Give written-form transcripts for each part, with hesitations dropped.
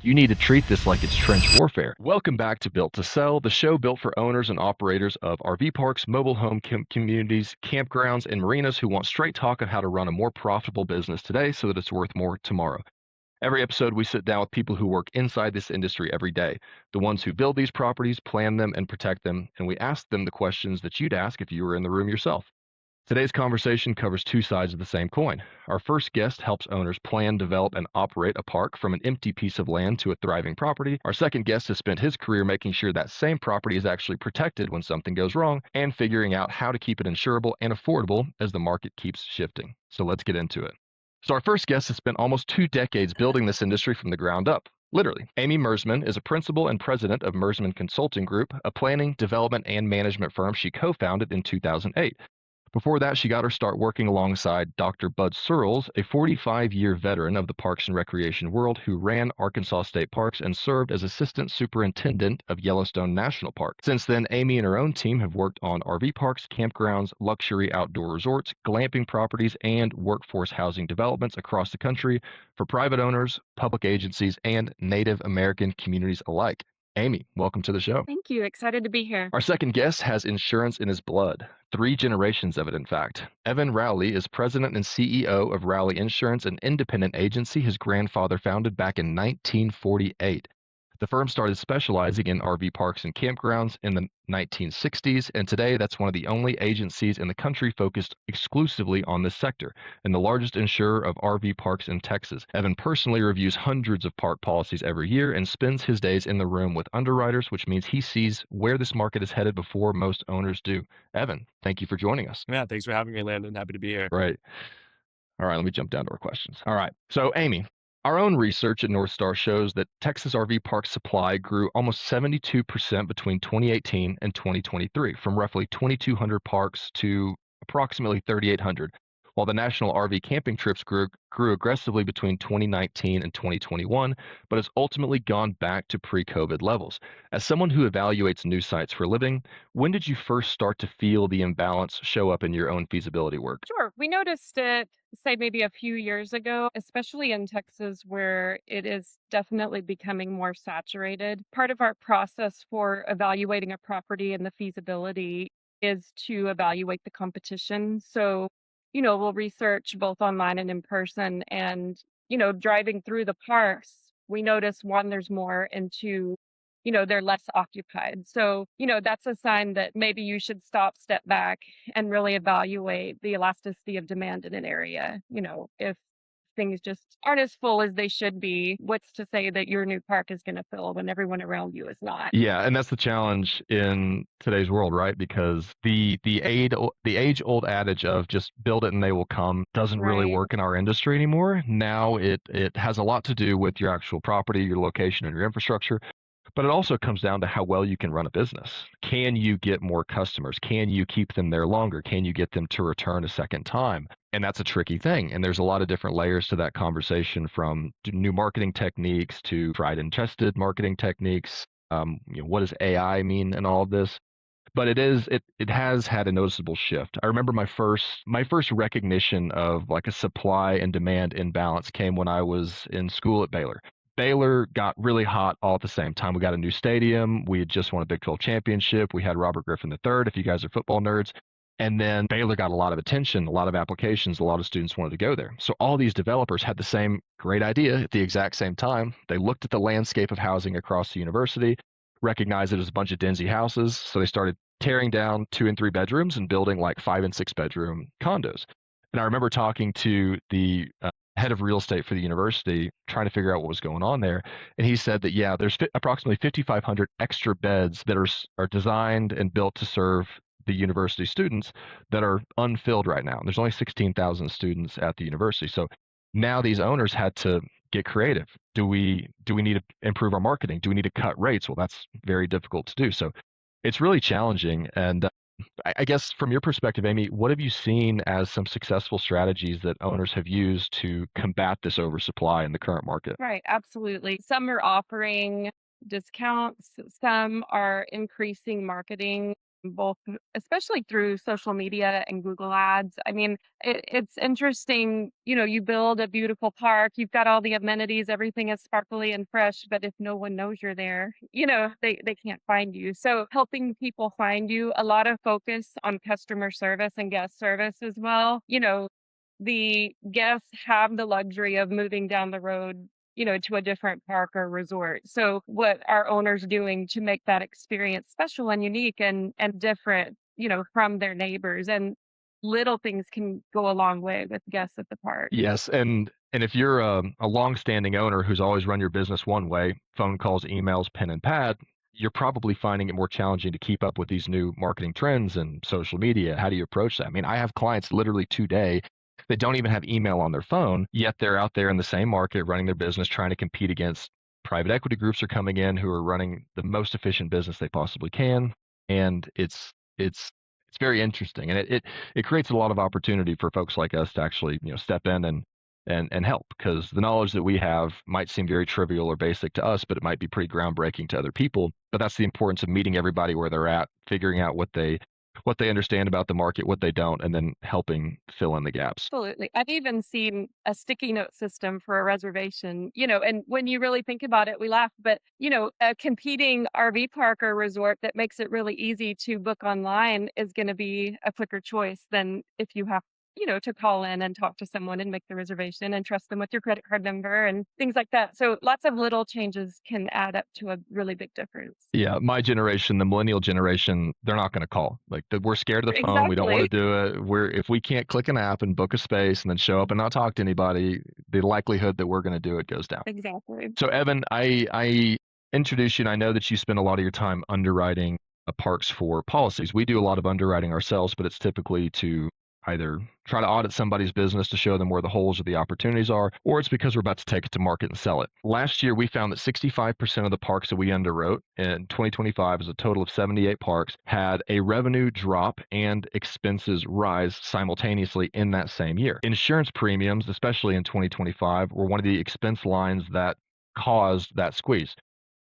You need to treat this like it's trench warfare. Welcome back to Built to Sell, the show built for owners and operators of RV parks, mobile home communities, campgrounds, and marinas who want straight talk on how to run a more profitable business today so that it's worth more tomorrow. Every episode, we sit down with people who work inside this industry every day, the ones who build these properties, plan them, and protect them, and we ask them the questions that you'd ask if you were in the room yourself. Today's conversation covers two sides of the same coin. Our first guest helps owners plan, develop, and operate a park from an empty piece of land to a thriving property. Our second guest has spent his career making sure that same property is actually protected when something goes wrong and figuring out how to keep it insurable and affordable as the market keeps shifting. So let's get into it. So our first guest has spent almost 2 decades building this industry from the ground up. Literally. Amie Mersmann is a principal and president of Mersmann Consulting Group, a planning, development, and management firm she co-founded in 2008. Before that, she got her start working alongside Dr. Bud Searles, a 45-year veteran of the parks and recreation world who ran Arkansas State Parks and served as assistant superintendent of Yellowstone National Park. Since then, Amie and her own team have worked on RV parks, campgrounds, luxury outdoor resorts, glamping properties, and workforce housing developments across the country for private owners, public agencies, and Native American communities alike. Amie, welcome to the show. Thank you. Excited to be here. Our second guest has insurance in his blood. 3 generations of it, in fact. Evan Rowley is president and CEO of Rowley Insurance, an independent agency his grandfather founded back in 1948. The firm started specializing in RV parks and campgrounds in the 1960s, and today that's one of the only agencies in the country focused exclusively on this sector, and the largest insurer of RV parks in Texas. Evan personally reviews hundreds of park policies every year and spends his days in the room with underwriters, which means he sees where this market is headed before most owners do. Evan, thank you for joining us. Yeah, thanks for having me, Landon. Happy to be here. Right. All right, let me jump down to our questions. All right. So, Amie, our own research at North Star shows that Texas RV park supply grew almost 72% between 2018 and 2023, from roughly 2,200 parks to approximately 3,800, while the national RV camping trips grew aggressively between 2019 and 2021, but has ultimately gone back to pre-COVID levels. As someone who evaluates new sites for a living, when did you first start to feel the imbalance show up in your own feasibility work? Sure. We noticed it, say, maybe a few years ago, especially in Texas, where it is definitely becoming more saturated. Part of our process for evaluating a property and the feasibility is to evaluate the competition. So, we'll research both online and in person. And, driving through the parks, we notice one, there's more, and two, they're less occupied. So, that's a sign that maybe you should step back and really evaluate the elasticity of demand in an area. If things just aren't as full as they should be, what's to say that your new park is going to fill when everyone around you is not? Yeah, and that's the challenge in today's world, right? Because the age old adage of just build it and they will come doesn't really Right. work in our industry anymore. Now it has a lot to do with your actual property, your location, and your infrastructure. But it also comes down to how well you can run a business. Can you get more customers? Can you keep them there longer? Can you get them to return a second time? And that's a tricky thing. And there's a lot of different layers to that conversation, from new marketing techniques to tried and tested marketing techniques. What does AI mean in all of this? But it has had a noticeable shift. I remember my first recognition of like a supply and demand imbalance came when I was in school at Baylor. Baylor got really hot all at the same time. We got a new stadium. We had just won a Big 12 championship. We had Robert Griffin III, if you guys are football nerds. And then Baylor got a lot of attention, a lot of applications, a lot of students wanted to go there. So all these developers had the same great idea at the exact same time. They looked at the landscape of housing across the university, recognized it as a bunch of dingy houses. So they started tearing down 2 and 3 bedrooms and building like 5 and 6 bedroom condos. And I remember talking to the head of real estate for the university, trying to figure out what was going on there. And he said that, yeah, there's approximately 5,500 extra beds that are designed and built to serve the university students that are unfilled right now. And there's only 16,000 students at the university. So now these owners had to get creative. Do we need to improve our marketing? Do we need to cut rates? Well, that's very difficult to do. So it's really challenging. And I guess from your perspective, Amie, what have you seen as some successful strategies that owners have used to combat this oversupply in the current market? Right. Absolutely. Some are offering discounts, some are increasing marketing both, especially through social media and Google Ads. I mean, it's interesting, you build a beautiful park, you've got all the amenities, everything is sparkly and fresh, but if no one knows you're there, they can't find you. So helping people find you, a lot of focus on customer service and guest service as well. The guests have the luxury of moving down the road, to a different park or resort. So what our owners doing to make that experience special and unique and different, from their neighbors, and little things can go a long way with guests at the park. Yes, and if you're a long-standing owner who's always run your business one way, phone calls, emails, pen and pad, you're probably finding it more challenging to keep up with these new marketing trends and social media. How do you approach that? I mean, I have clients literally today that don't even have email on their phone, yet they're out there in the same market running their business, trying to compete against private equity groups are coming in who are running the most efficient business they possibly can, and it's very interesting, and it creates a lot of opportunity for folks like us to actually step in and help, because the knowledge that we have might seem very trivial or basic to us, but it might be pretty groundbreaking to other people. But that's the importance of meeting everybody where they're at, figuring out what they understand about the market, what they don't, and then helping fill in the gaps. Absolutely. I've even seen a sticky note system for a reservation, and when you really think about it, we laugh, but, a competing RV park or resort that makes it really easy to book online is going to be a quicker choice than if you have, to call in and talk to someone and make the reservation and trust them with your credit card number and things like that. So lots of little changes can add up to a really big difference. Yeah, my generation, the millennial generation, they're not going to call. Like we're scared of the phone. We don't want to Exactly. do it. If we can't click an app and book a space and then show up and not talk to anybody, the likelihood that we're going to do it goes down. Exactly. So Evan, I introduced you, and I know that you spend a lot of your time underwriting parks for policies. We do a lot of underwriting ourselves, but it's typically to either try to audit somebody's business to show them where the holes or the opportunities are, or it's because we're about to take it to market and sell it. Last year, we found that 65% of the parks that we underwrote in 2025, as a total of 78 parks, had a revenue drop and expenses rise simultaneously in that same year. Insurance premiums, especially in 2025, were one of the expense lines that caused that squeeze.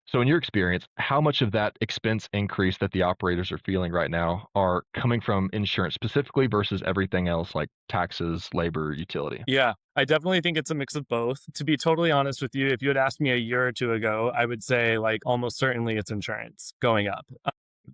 So in your experience, how much of that expense increase that the operators are feeling right now are coming from insurance specifically versus everything else like taxes, labor, utility? Yeah, I definitely think it's a mix of both. To be totally honest with you, if you had asked me a year or two ago, I would say like almost certainly it's insurance going up.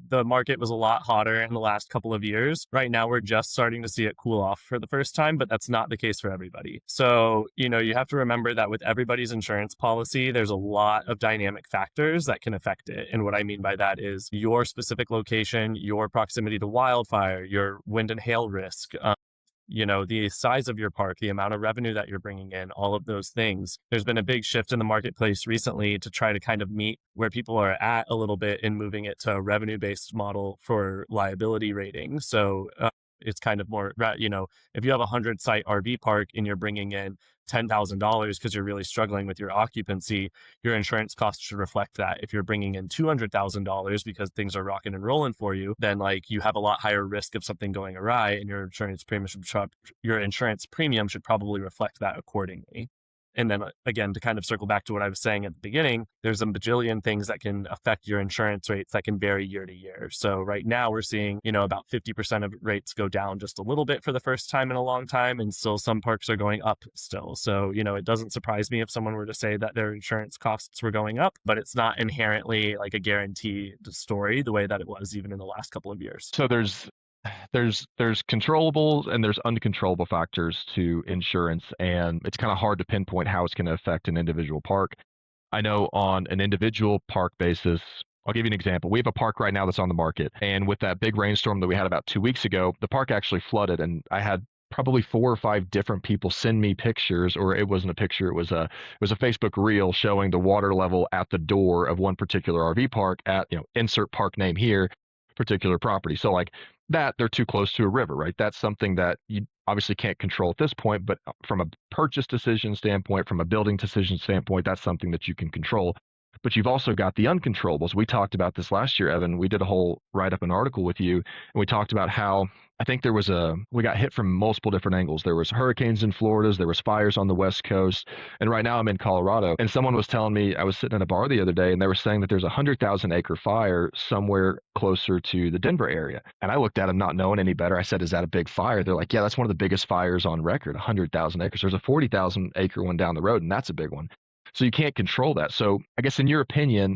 The market was a lot hotter in the last couple of years. Right now, we're just starting to see it cool off for the first time, but that's not the case for everybody. So, you have to remember that with everybody's insurance policy, there's a lot of dynamic factors that can affect it. And what I mean by that is your specific location, your proximity to wildfire, your wind and hail risk, the size of your park, the amount of revenue that you're bringing in, all of those things. There's been a big shift in the marketplace recently to try to kind of meet where people are at a little bit in moving it to a revenue-based model for liability rating. So it's kind of more, if you have a 100-site RV park and you're bringing in $10,000 because you're really struggling with your occupancy, your insurance costs should reflect that. If you're bringing in $200,000 because things are rocking and rolling for you, then like you have a lot higher risk of something going awry, and your insurance premium should probably reflect that accordingly. And then again, to kind of circle back to what I was saying at the beginning, there's a bajillion things that can affect your insurance rates that can vary year to year. So right now we're seeing, about 50% of rates go down just a little bit for the first time in a long time. And still some parks are going up still. So, it doesn't surprise me if someone were to say that their insurance costs were going up, but it's not inherently like a guaranteed story the way that it was even in the last couple of years. So there's controllables and there's uncontrollable factors to insurance, and it's kind of hard to pinpoint how it's going to affect an individual park. I know on an individual park basis, I'll give you an example. We have a park right now that's on the market, and with that big rainstorm that we had about 2 weeks ago, the park actually flooded, and I had probably 4 or 5 different people send me pictures, or it wasn't a picture, it was a Facebook reel showing the water level at the door of one particular RV park at, insert park name here, particular property. So like that, they're too close to a river, right? That's something that you obviously can't control at this point, but from a purchase decision standpoint, from a building decision standpoint, that's something that you can control. but you've also got the uncontrollables. We talked about this last year, Evan. We did a whole write up an article with you, and we talked about how I think we got hit from multiple different angles. There was hurricanes in Florida, there was fires on the West Coast, and right now I'm in Colorado. And someone was telling me, I was sitting at a bar the other day, and they were saying that there's a 100,000 acre fire somewhere closer to the Denver area. And I looked at them not knowing any better. I said, "Is that a big fire?" They're like, "Yeah, that's one of the biggest fires on record, 100,000 acres. There's a 40,000 acre one down the road, and that's a big one." So you can't control that. So I guess in your opinion,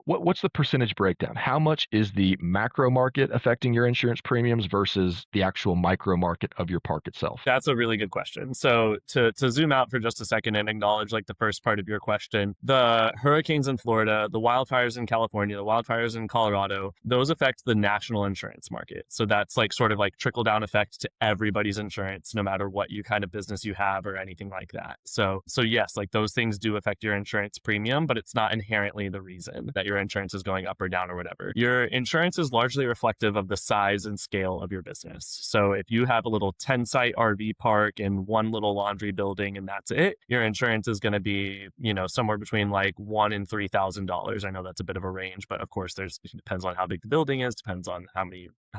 what's the percentage breakdown? How much is the macro market affecting your insurance premiums versus the actual micro market of your park itself? That's a really good question. So to zoom out for just a second and acknowledge like the first part of your question, the hurricanes in Florida, the wildfires in California, the wildfires in Colorado, those affect the national insurance market. So that's like sort of like trickle down effect to everybody's insurance, no matter what you kind of business you have or anything like that. So yes, like those things do affect your insurance premium, but it's not inherently the reason that your insurance is going up or down or whatever. Your insurance is largely reflective of the size and scale of your business. So if you have a little 10-site RV park and one little laundry building and that's it, your insurance is going to be, somewhere between like $1,000 and $3,000. I know that's a bit of a range, but of course it depends on how big the building is, depends on how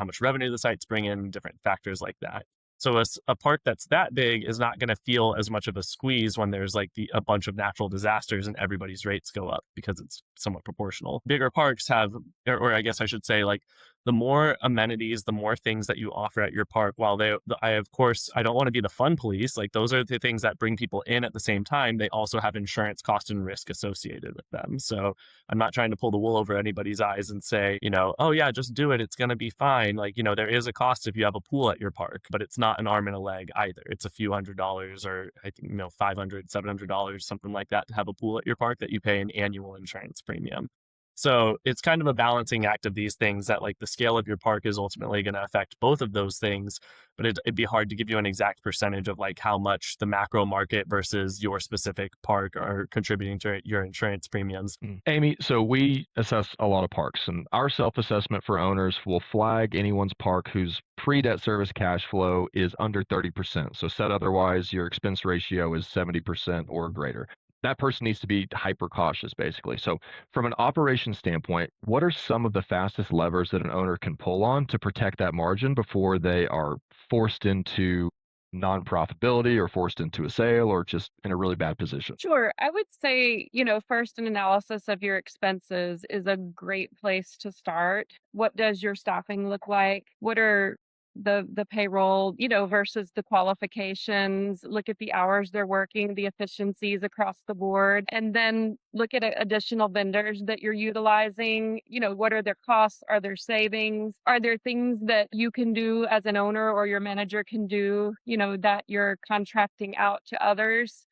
much revenue the sites bring in, different factors like that. So a park that's that big is not going to feel as much of a squeeze when there's like a bunch of natural disasters and everybody's rates go up because it's somewhat proportional. Bigger parks have, or I guess I should say, like the more amenities, the more things that you offer at your park. While of course, I don't want to be the fun police. Like those are the things that bring people in at the same time. They also have insurance cost and risk associated with them. So I'm not trying to pull the wool over anybody's eyes and say, oh yeah, just do it. It's going to be fine. Like, there is a cost if you have a pool at your park, but it's not an arm and a leg either. It's a few $100s or I think, $500, $700, something like that to have a pool at your park that you pay an annual insurance premium. So it's kind of a balancing act of these things that like the scale of your park is ultimately going to affect both of those things, but it'd be hard to give you an exact percentage of like how much the macro market versus your specific park are contributing to your insurance premiums. Amie, so we assess a lot of parks, and our self-assessment for owners will flag anyone's park whose pre-debt service cash flow is under 30%. So said otherwise, your expense ratio is 70% or greater. That person needs to be hyper cautious, basically. So from an operation standpoint, what are some of the fastest levers that an owner can pull on to protect that margin before they are forced into non-profitability or forced into a sale or just in a really bad position? Sure. I would say, first an analysis of your expenses is a great place to start. What does your staffing look like? What are the payroll, versus the qualifications? Look at the hours they're working, the efficiencies across the board, and then look at additional vendors that you're utilizing. What are their costs? Are there savings? Are there things that you can do as an owner or your manager can do, that you're contracting out to others?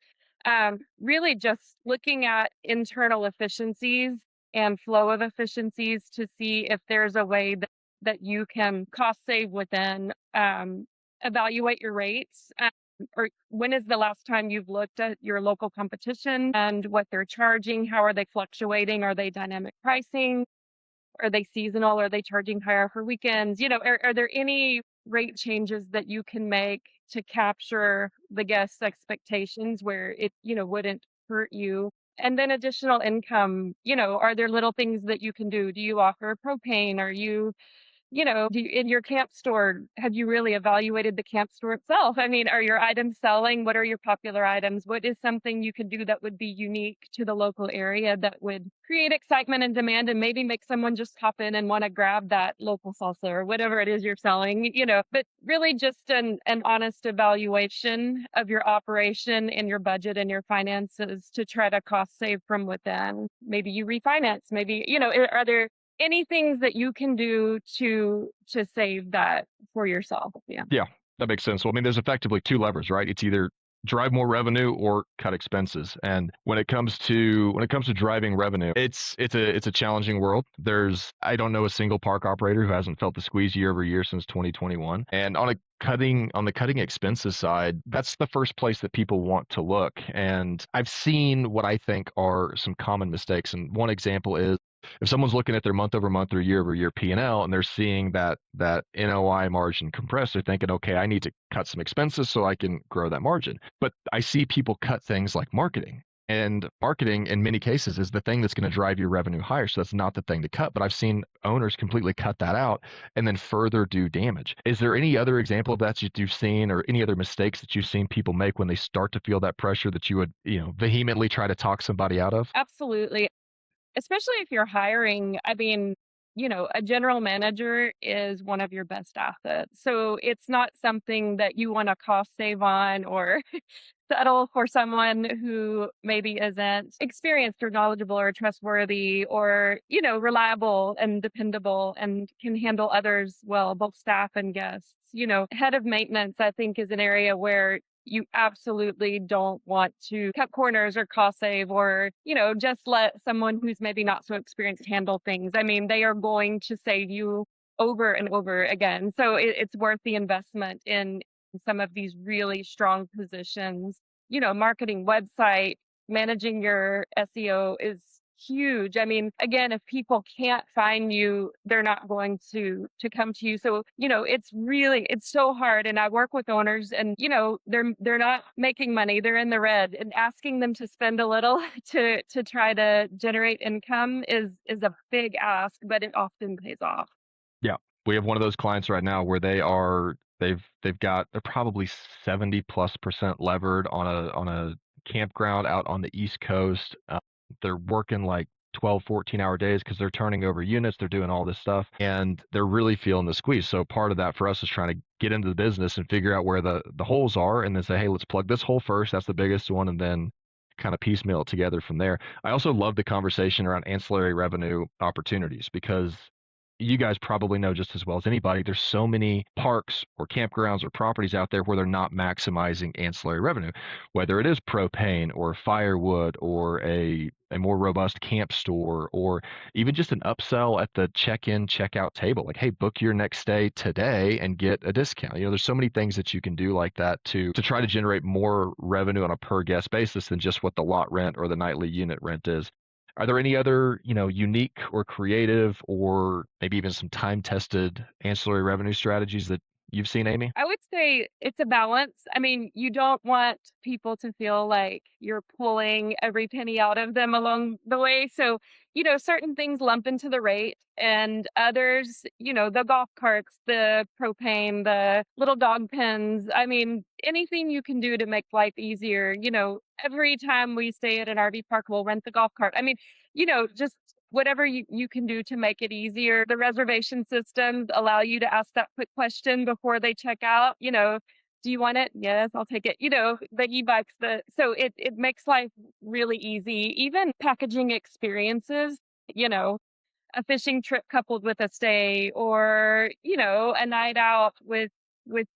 Really just looking at internal efficiencies and flow of efficiencies to see if there's a way that you can cost save within, evaluate your rates. Or when is the last time you've looked at your local competition and what they're charging? How are they fluctuating? Are they dynamic pricing? Are they seasonal? Are they charging higher for weekends? Are there any rate changes that you can make to capture the guest's expectations where it, wouldn't hurt you? And then additional income, are there little things that you can do? Do you offer propane? Are you in your camp store, have you really evaluated the camp store itself? I mean, are your items selling? What are your popular items? What is something you could do that would be unique to the local area that would create excitement and demand and maybe make someone just hop in and want to grab that local salsa or whatever it is you're selling, but really just an honest evaluation of your operation and your budget and your finances to try to cost save from within. Maybe you refinance, maybe, are there any things that you can do to save that for yourself? Yeah, that makes sense. Well, I mean, there's effectively two levers, right? It's either drive more revenue or cut expenses. And when it comes to driving revenue, it's a challenging world. I don't know a single park operator who hasn't felt the squeeze year over year since 2021. And on the cutting expenses side, that's the first place that people want to look. And I've seen what I think are some common mistakes. And one example is, if someone's looking at their month over month or year over year P&L and they're seeing that NOI margin compress, they're thinking, okay, I need to cut some expenses so I can grow that margin. But I see people cut things like marketing. And marketing, in many cases, is the thing that's going to drive your revenue higher. So that's not the thing to cut. But I've seen owners completely cut that out and then further do damage. Is there any other example of that that you've seen, or any other mistakes that you've seen people make when they start to feel that pressure that you would, vehemently try to talk somebody out of? Absolutely. Especially if you're hiring, I mean, a general manager is one of your best assets. So it's not something that you want to cost save on or settle for someone who maybe isn't experienced or knowledgeable or trustworthy or, reliable and dependable and can handle others well, both staff and guests. Head of maintenance, I think, is an area where you absolutely don't want to cut corners or cost save or, just let someone who's maybe not so experienced handle things. I mean, they are going to save you over and over again. So it's worth the investment in some of these really strong positions. Marketing, website, managing your SEO is huge. I mean, again, if people can't find you, they're not going to come to you. So, it's so hard. And I work with owners and, they're not making money. They're in the red, and asking them to spend a little to try to generate income is a big ask, but it often pays off. Yeah. We have one of those clients right now where they're probably 70+% levered on a campground out on the East Coast. They're working like 12, 14-hour days because they're turning over units, they're doing all this stuff, and they're really feeling the squeeze. So part of that for us is trying to get into the business and figure out where the holes are, and then say, hey, let's plug this hole first. That's the biggest one, and then kind of piecemeal it together from there. I also love the conversation around ancillary revenue opportunities, because you guys probably know just as well as anybody, there's so many parks or campgrounds or properties out there where they're not maximizing ancillary revenue, whether it is propane or firewood or a more robust camp store, or even just an upsell at the check-in, check-out table. Like, hey, book your next stay today and get a discount. There's so many things that you can do like that to try to generate more revenue on a per guest basis than just what the lot rent or the nightly unit rent is. Are there any other, unique or creative or maybe even some time-tested ancillary revenue strategies that you've seen, Amie? I would say it's a balance. I mean, you don't want people to feel like you're pulling every penny out of them along the way. So, certain things lump into the rate, and others, the golf carts, the propane, the little dog pens. I mean, anything you can do to make life easier. Every time we stay at an RV park, we'll rent the golf cart. I mean, just whatever you can do to make it easier. The reservation systems allow you to ask that quick question before they check out, do you want it? Yes, I'll take it. The e-bikes, so it makes life really easy. Even packaging experiences, a fishing trip coupled with a stay, or, a night out with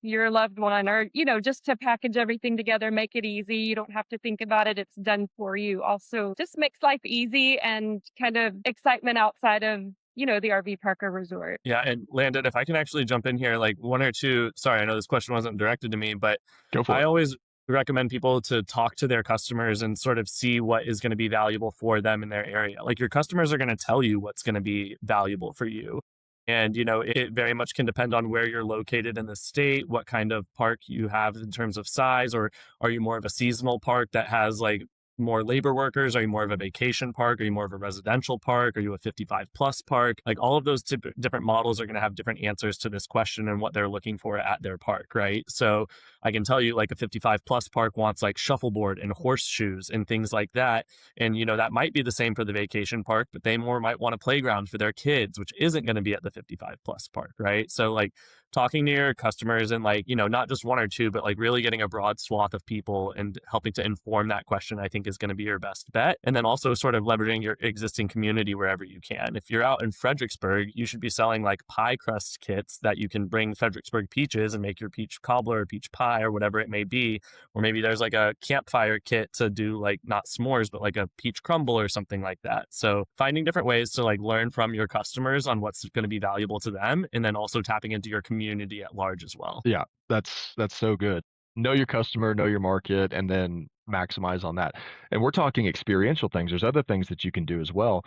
your loved one, or, just to package everything together, make it easy. You don't have to think about it. It's done for you. Also just makes life easy and kind of excitement outside of, the RV park or resort. Yeah. And Landon, if I can actually jump in here, like one or two, sorry, I know this question wasn't directed to me, but Go for I it. always recommend people to talk to their customers and sort of see what is going to be valuable for them in their area. Like your customers are going to tell you what's going to be valuable for you. And, it very much can depend on where you're located in the state, what kind of park you have in terms of size, or are you more of a seasonal park that has like more labor workers? Are you more of a vacation park? Are you more of a residential park? Are you a 55 plus park? Like all of those different models are going to have different answers to this question and what they're looking for at their park, right? So I can tell you like a 55 plus park wants like shuffleboard and horseshoes and things like that. And, that might be the same for the vacation park, but they more might want a playground for their kids, which isn't going to be at the 55 plus park, right? So like talking to your customers and like, not just one or two, but like really getting a broad swath of people and helping to inform that question, I think is going to be your best bet. And then also sort of leveraging your existing community wherever you can. If you're out in Fredericksburg, you should be selling like pie crust kits that you can bring Fredericksburg peaches and make your peach cobbler or peach pie or whatever it may be. Or maybe there's like a campfire kit to do like not s'mores, but like a peach crumble or something like that. So finding different ways to like learn from your customers on what's going to be valuable to them. And then also tapping into your community at large as well. Yeah, that's so good. Know your customer, know your market, and then maximize on that. And we're talking experiential things. There's other things that you can do as well.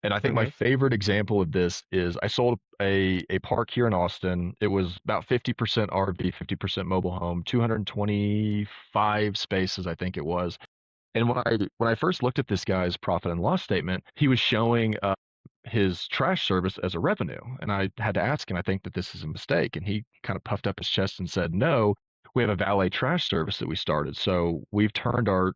And I think my favorite example of this is I sold a park here in Austin. It was about 50% RV, 50% mobile home, 225 spaces, I think it was. And when I first looked at this guy's profit and loss statement, he was showing his trash service as a revenue. And I had to ask him, I think that this is a mistake. And he kind of puffed up his chest and said, no, we have a valet trash service that we started. So we've turned our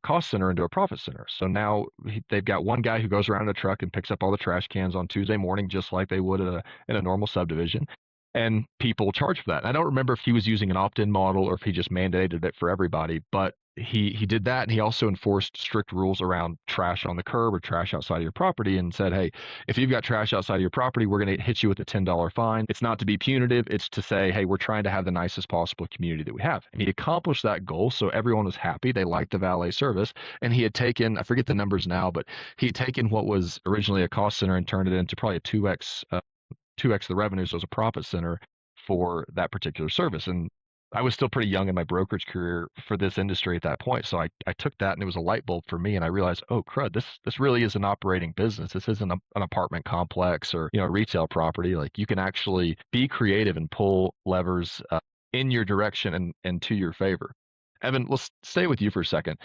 cost center into a profit center. So now they've got one guy who goes around in a truck and picks up all the trash cans on Tuesday morning, just like they would in a normal subdivision. And people charge for that. I don't remember if he was using an opt-in model or if he just mandated it for everybody, but he did that, and he also enforced strict rules around trash on the curb or trash outside of your property and said, hey, if you've got trash outside of your property, we're going to hit you with a $10 fine. It's not to be punitive. It's to say, hey, we're trying to have the nicest possible community that we have. And he accomplished that goal. So everyone was happy. They liked the valet service. And he had taken, I forget the numbers now, but he had taken what was originally a cost center and turned it into probably a 2x the revenues as a profit center for that particular service. And I was still pretty young in my brokerage career for this industry at that point. So I took that and it was a light bulb for me. And I realized, oh, crud, this really is an operating business. This isn't an apartment complex or, retail property. Like you can actually be creative and pull levers in your direction and to your favor. Evan, let's stay with you for a second.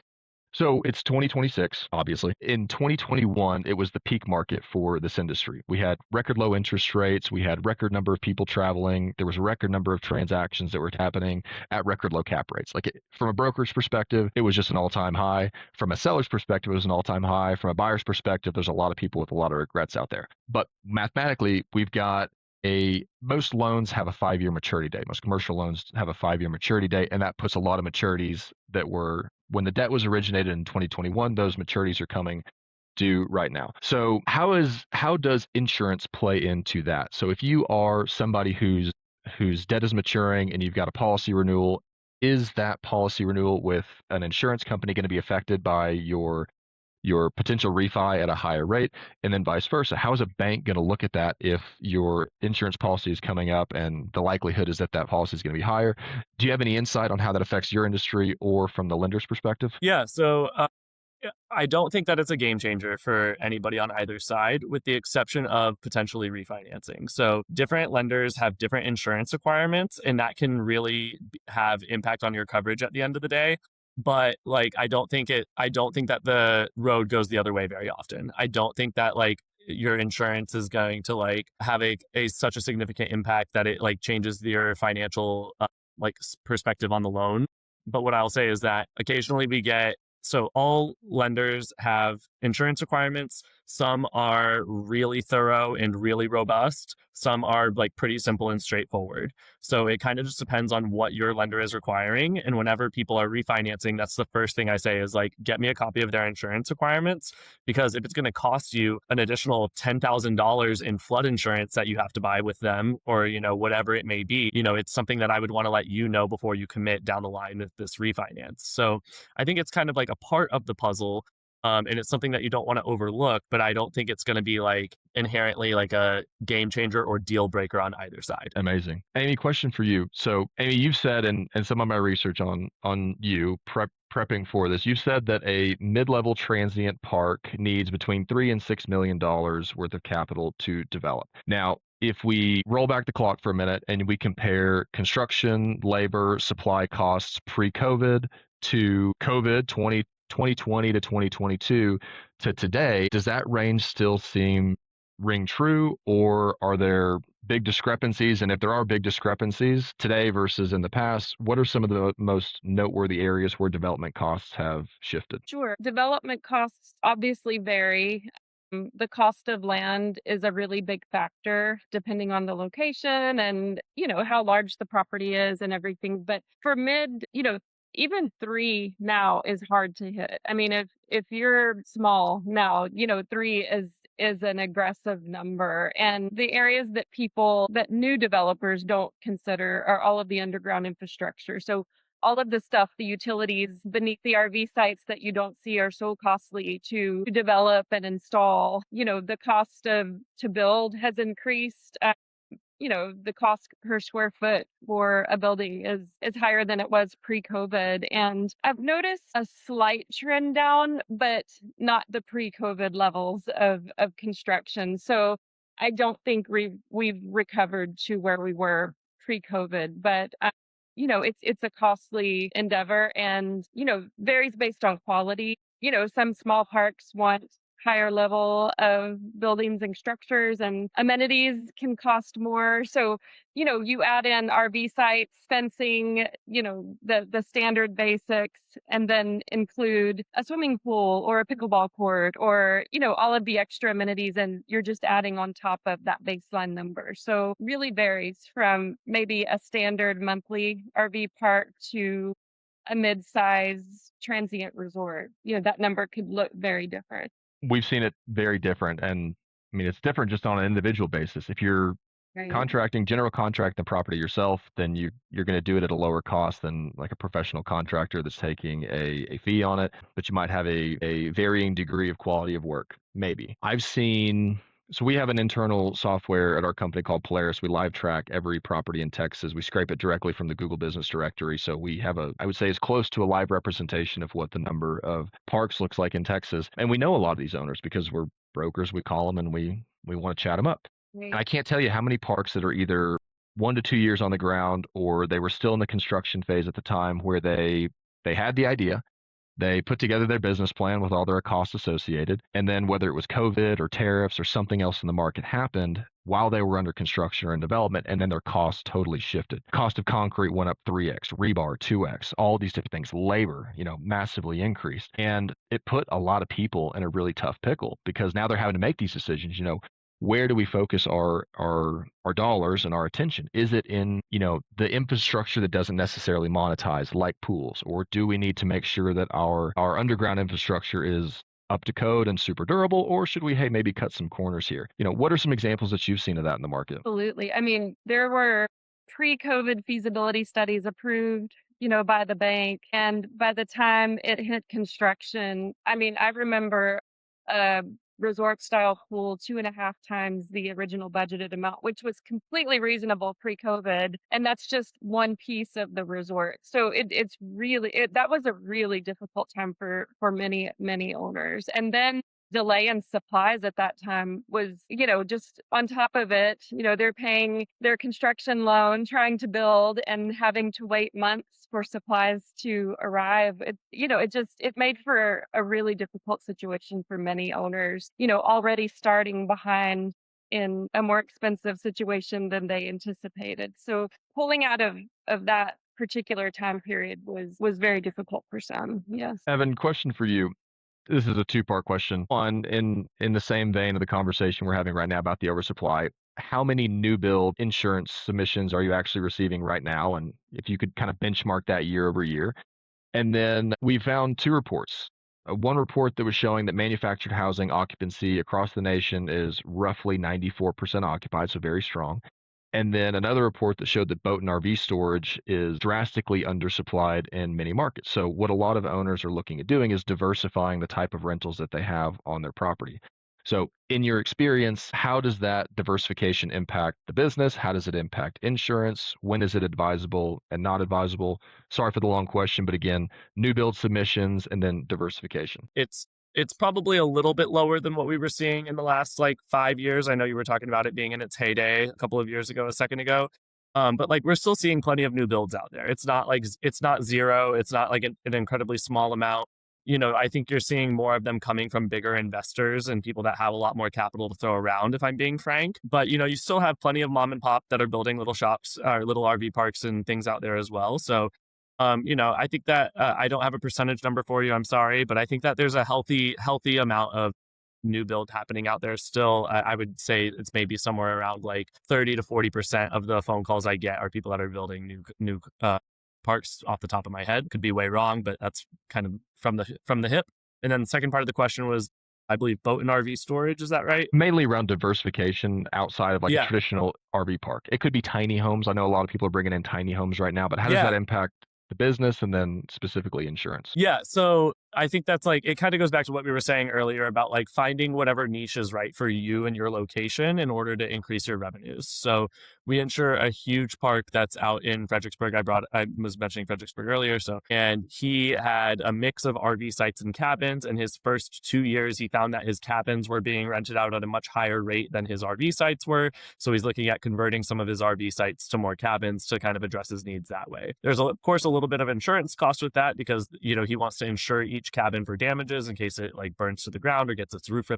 So it's 2026, obviously. In 2021, it was the peak market for this industry. We had record low interest rates. We had record number of people traveling. There was a record number of transactions that were happening at record low cap rates. From a broker's perspective, it was just an all-time high. From a seller's perspective, it was an all-time high. From a buyer's perspective, there's a lot of people with a lot of regrets out there. But mathematically, we've got most loans have a 5-year maturity date. Most commercial loans have a 5-year maturity date, and that puts a lot of maturities that were when the debt was originated in 2021. Those maturities are coming due right now. So how does insurance play into that? So if you are somebody whose debt is maturing and you've got a policy renewal, is that policy renewal with an insurance company going to be affected by your potential refi at a higher rate, and then vice versa? How is a bank going to look at that if your insurance policy is coming up and the likelihood is that policy is going to be higher? Do you have any insight on how that affects your industry or from the lender's perspective? Yeah, so I don't think that it's a game changer for anybody on either side, with the exception of potentially refinancing. So different lenders have different insurance requirements, and that can really have impact on your coverage at the end of the day. But I don't think that the road goes the other way very often. I don't think that your insurance is going to have a such a significant impact that it changes your financial perspective on the loan. But what I'll say is that occasionally so all lenders have insurance requirements. Some are really thorough and really robust. Some are pretty simple and straightforward. So it kind of just depends on what your lender is requiring. And whenever people are refinancing, that's the first thing I say is get me a copy of their insurance requirements. Because if it's going to cost you an additional $10,000 in flood insurance that you have to buy with them, or, whatever it may be, it's something that I would want to let you know before you commit down the line with this refinance. So I think it's kind of a part of the puzzle. And it's something that you don't want to overlook, but I don't think it's going to be inherently a game changer or deal breaker on either side. Amazing. Amie, question for you. So Amie, you've said, and some of my research on you prepping for this, you've said that a mid-level transient park needs between $3 and $6 million worth of capital to develop. Now, if we roll back the clock for a minute and we compare construction, labor, supply costs pre-COVID to COVID 2020 to 2022 to today, does that range still ring true, or are there big discrepancies? And if there are big discrepancies today versus in the past, what are some of the most noteworthy areas where development costs have shifted? Sure. Development costs obviously vary. The cost of land is a really big factor depending on the location and, how large the property is and everything. But for even 3 now is hard to hit. I mean, if you're small now, 3 is an aggressive number. And the areas that new developers don't consider are all of the underground infrastructure. So all of the stuff, the utilities beneath the RV sites that you don't see are so costly to develop and install. The cost to build has increased. The cost per square foot for a building is higher than it was pre-COVID. And I've noticed a slight trend down, but not the pre-COVID levels of construction. So I don't think we've recovered to where we were pre-COVID, but it's a costly endeavor and, varies based on quality. Some small parks want higher level of buildings and structures, and amenities can cost more. So, you add in RV sites, fencing, the standard basics, and then include a swimming pool or a pickleball court or, all of the extra amenities, and you're just adding on top of that baseline number. So really varies from maybe a standard monthly RV park to a mid-size transient resort. That number could look very different. We've seen it very different. And I mean, it's different just on an individual basis. If you're Right. general contract the property yourself, then you're going to do it at a lower cost than like a professional contractor that's taking a fee on it, but you might have a varying degree of quality of work. Maybe. So we have an internal software at our company called Polaris. We live track every property in Texas. We scrape it directly from the Google Business Directory. So we have I would say, as close to a live representation of what the number of parks looks like in Texas. And we know a lot of these owners because we're brokers. We call them and we want to chat them up. And I can't tell you how many parks that are either 1 to 2 years on the ground, or they were still in the construction phase at the time, where they had the idea, they put together their business plan with all their costs associated, and then whether it was COVID or tariffs or something else in the market happened while they were under construction or in development, and then their costs totally shifted. Cost of concrete went up 3x, rebar 2x, all these different things. Labor, massively increased. And it put a lot of people in a really tough pickle because now they're having to make these decisions. Where do we focus our dollars and our attention? Is it in, the infrastructure that doesn't necessarily monetize, like pools, or do we need to make sure that our underground infrastructure is up to code and super durable, or should we, hey, maybe cut some corners here? What are some examples that you've seen of that in the market? Absolutely. I mean, there were pre-COVID feasibility studies approved, by the bank. And by the time it hit construction, I mean, I remember a resort style pool 2.5 times the original budgeted amount, which was completely reasonable pre-COVID. And that's just one piece of the resort. So that was a really difficult time for many, many owners. And then delay in supplies at that time was, just on top of it, they're paying their construction loan, trying to build and having to wait months for supplies to arrive. It made for a really difficult situation for many owners, already starting behind in a more expensive situation than they anticipated. So pulling out of that particular time period was very difficult for some. Yes. Evan, question for you. This is a two-part question. One, in the same vein of the conversation we're having right now about the oversupply, how many new build insurance submissions are you actually receiving right now? And if you could kind of benchmark that year over year. And then we found two reports. One report that was showing that manufactured housing occupancy across the nation is roughly 94% occupied, so very strong. And then another report that showed that boat and RV storage is drastically undersupplied in many markets. So what a lot of owners are looking at doing is diversifying the type of rentals that they have on their property. So in your experience, how does that diversification impact the business? How does it impact insurance? When is it advisable and not advisable? Sorry for the long question, but again, new build submissions and then diversification. It's probably a little bit lower than what we were seeing in the last 5 years. I know you were talking about it being in its heyday a couple of years ago, a second ago. But we're still seeing plenty of new builds out there. It's not zero. It's not like an incredibly small amount. I think you're seeing more of them coming from bigger investors and people that have a lot more capital to throw around, if I'm being frank. But, you still have plenty of mom and pop that are building little shops or little RV parks and things out there as well. So, I think that I don't have a percentage number for you. I'm sorry, but I think that there's a healthy amount of new build happening out there still. I would say it's maybe somewhere around 30 to 40% of the phone calls I get are people that are building new parks off the top of my head. Could be way wrong, but that's kind of from the hip. And then the second part of the question was, I believe, boat and RV storage. Is that right? Mainly around diversification outside of a traditional RV park. It could be tiny homes. I know a lot of people are bringing in tiny homes right now, but how does that impact the business and then specifically insurance? Yeah. So I think that's like, it kind of goes back to what we were saying earlier about like finding whatever niche is right for you and your location in order to increase your revenues. So we insure a huge park that's out in Fredericksburg. I was mentioning Fredericksburg earlier. So, and he had a mix of RV sites and cabins. In his first 2 years, he found that his cabins were being rented out at a much higher rate than his RV sites were. So he's looking at converting some of his RV sites to more cabins to kind of address his needs that way. There's of course a little bit of insurance cost with that because, you know, he wants to insure each cabin for damages in case it like burns to the ground or gets its roof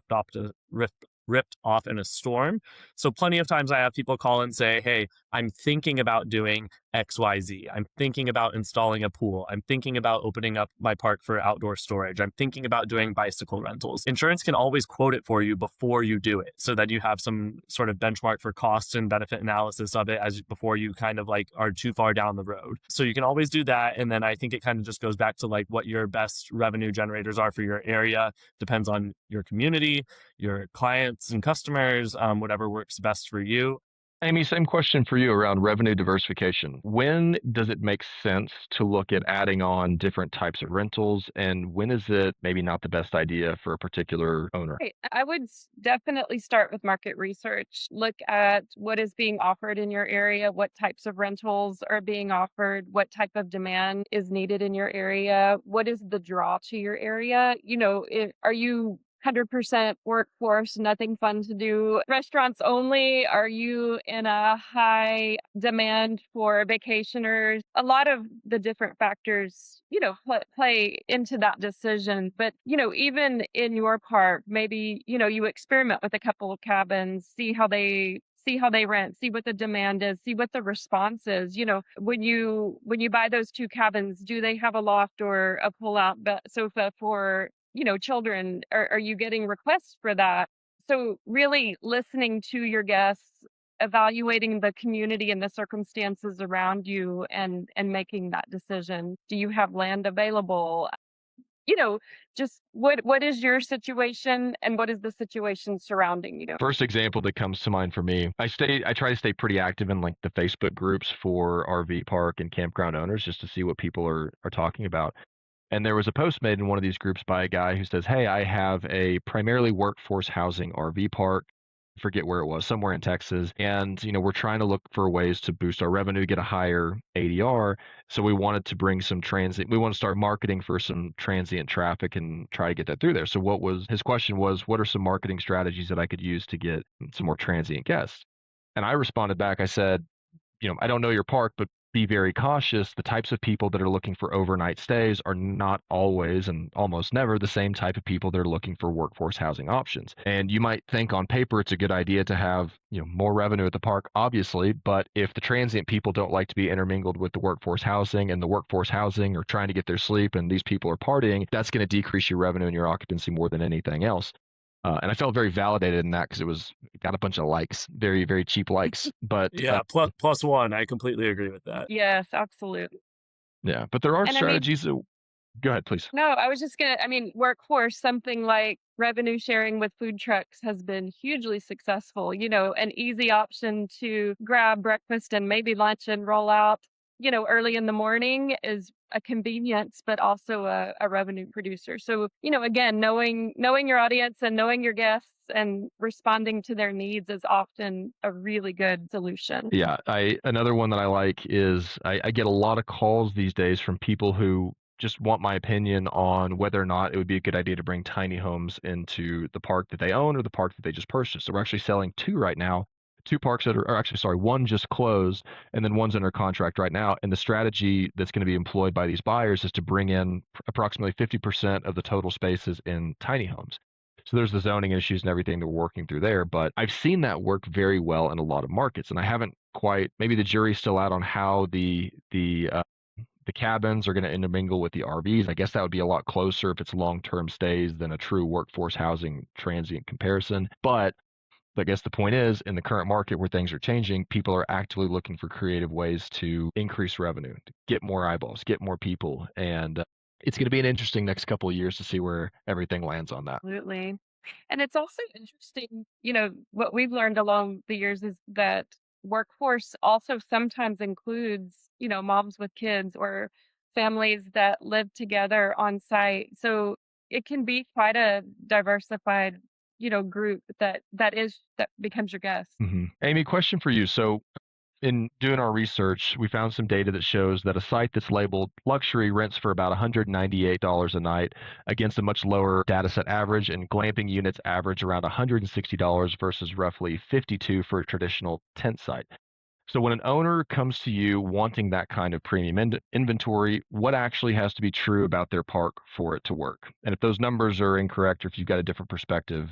ripped off in a storm. So plenty of times I have people call and say, hey, I'm thinking about doing XYZ. I'm thinking about installing a pool. I'm thinking about opening up my park for outdoor storage. I'm thinking about doing bicycle rentals. Insurance can always quote it for you before you do it so that you have some sort of benchmark for cost and benefit analysis of it as before you kind of like are too far down the road. So you can always do that. And then I think it kind of just goes back to like what your best revenue generators are for your area. Depends on your community, your clients and customers, whatever works best for you. Amie, same question for you around revenue diversification. When does it make sense to look at adding on different types of rentals, and when is it maybe not the best idea for a particular owner? Right. I would definitely start with market research. Look at what is being offered in your area, what types of rentals are being offered, what type of demand is needed in your area, what is the draw to your area. You know, are you 100% workforce, nothing fun to do, restaurants only? Are you in a high demand for vacationers? A lot of the different factors, you know, play into that decision. But, you know, even in your park, maybe, you know, you experiment with a couple of cabins, see how they rent, see what the demand is, see what the response is. You know, when you buy those two cabins, do they have a loft or a pull-out sofa for, you know, children? Are you getting requests for that? So really listening to your guests, evaluating the community and the circumstances around you, and making that decision. Do you have land available? You know, just what is your situation and what is the situation surrounding you? First example that comes to mind for me, I try to stay pretty active in like the Facebook groups for RV park and campground owners just to see what people are talking about. And there was a post made in one of these groups by a guy who says, hey, I have a primarily workforce housing RV park. Forget where it was, somewhere in Texas. And, you know, we're trying to look for ways to boost our revenue, get a higher ADR. So we wanted to bring some transit. We want to start marketing for some transient traffic and try to get that through there. So his question was, what are some marketing strategies that I could use to get some more transient guests? And I responded back, I said, you know, I don't know your park, but be very cautious. The types of people that are looking for overnight stays are not always and almost never the same type of people that are looking for workforce housing options. And you might think on paper it's a good idea to have, you know, more revenue at the park, obviously, but if the transient people don't like to be intermingled with the workforce housing and the workforce housing are trying to get their sleep and these people are partying, that's going to decrease your revenue and your occupancy more than anything else. And I felt very validated in that because it got a bunch of likes, very, very cheap likes. But Yeah, plus one. I completely agree with that. Yes, absolutely. yeah, but there are And I mean, strategies that, go ahead, please. no, I was just I mean, workforce, something like revenue sharing with food trucks has been hugely successful. You know, an easy option to grab breakfast and maybe lunch and roll out, you know, early in the morning is a convenience, but also a revenue producer. So, you know, again, knowing your audience and knowing your guests and responding to their needs is often a really good solution. Yeah, another one that I like is I get a lot of calls these days from people who just want my opinion on whether or not it would be a good idea to bring tiny homes into the park that they own or the park that they just purchased. So we're actually selling two right now, two parks that are actually, sorry, one just closed and then one's under contract right now. And the strategy that's going to be employed by these buyers is to bring in approximately 50% of the total spaces in tiny homes. So there's the zoning issues and everything that we're working through there. But I've seen that work very well in a lot of markets, and I haven't quite. Maybe the jury's still out on how the cabins are going to intermingle with the RVs. I guess that would be a lot closer if it's long-term stays than a true workforce housing transient comparison. But I guess the point is, in the current market where things are changing, people are actively looking for creative ways to increase revenue, to get more eyeballs, get more people, and it's going to be an interesting next couple of years to see where everything lands on that. Absolutely. And it's also interesting, you know, what we've learned along the years is that workforce also sometimes includes, you know, moms with kids or families that live together on site. So it can be quite a diversified, group that becomes your guest. Amie, question for you. So in doing our research, we found some data that shows that a site that's labeled luxury rents for about $198 a night against a much lower data set average, and glamping units average around $160 versus roughly $52 for a traditional tent site. So when an owner comes to you wanting that kind of premium inventory, what actually has to be true about their park for it to work? And if those numbers are incorrect, or if you've got a different perspective,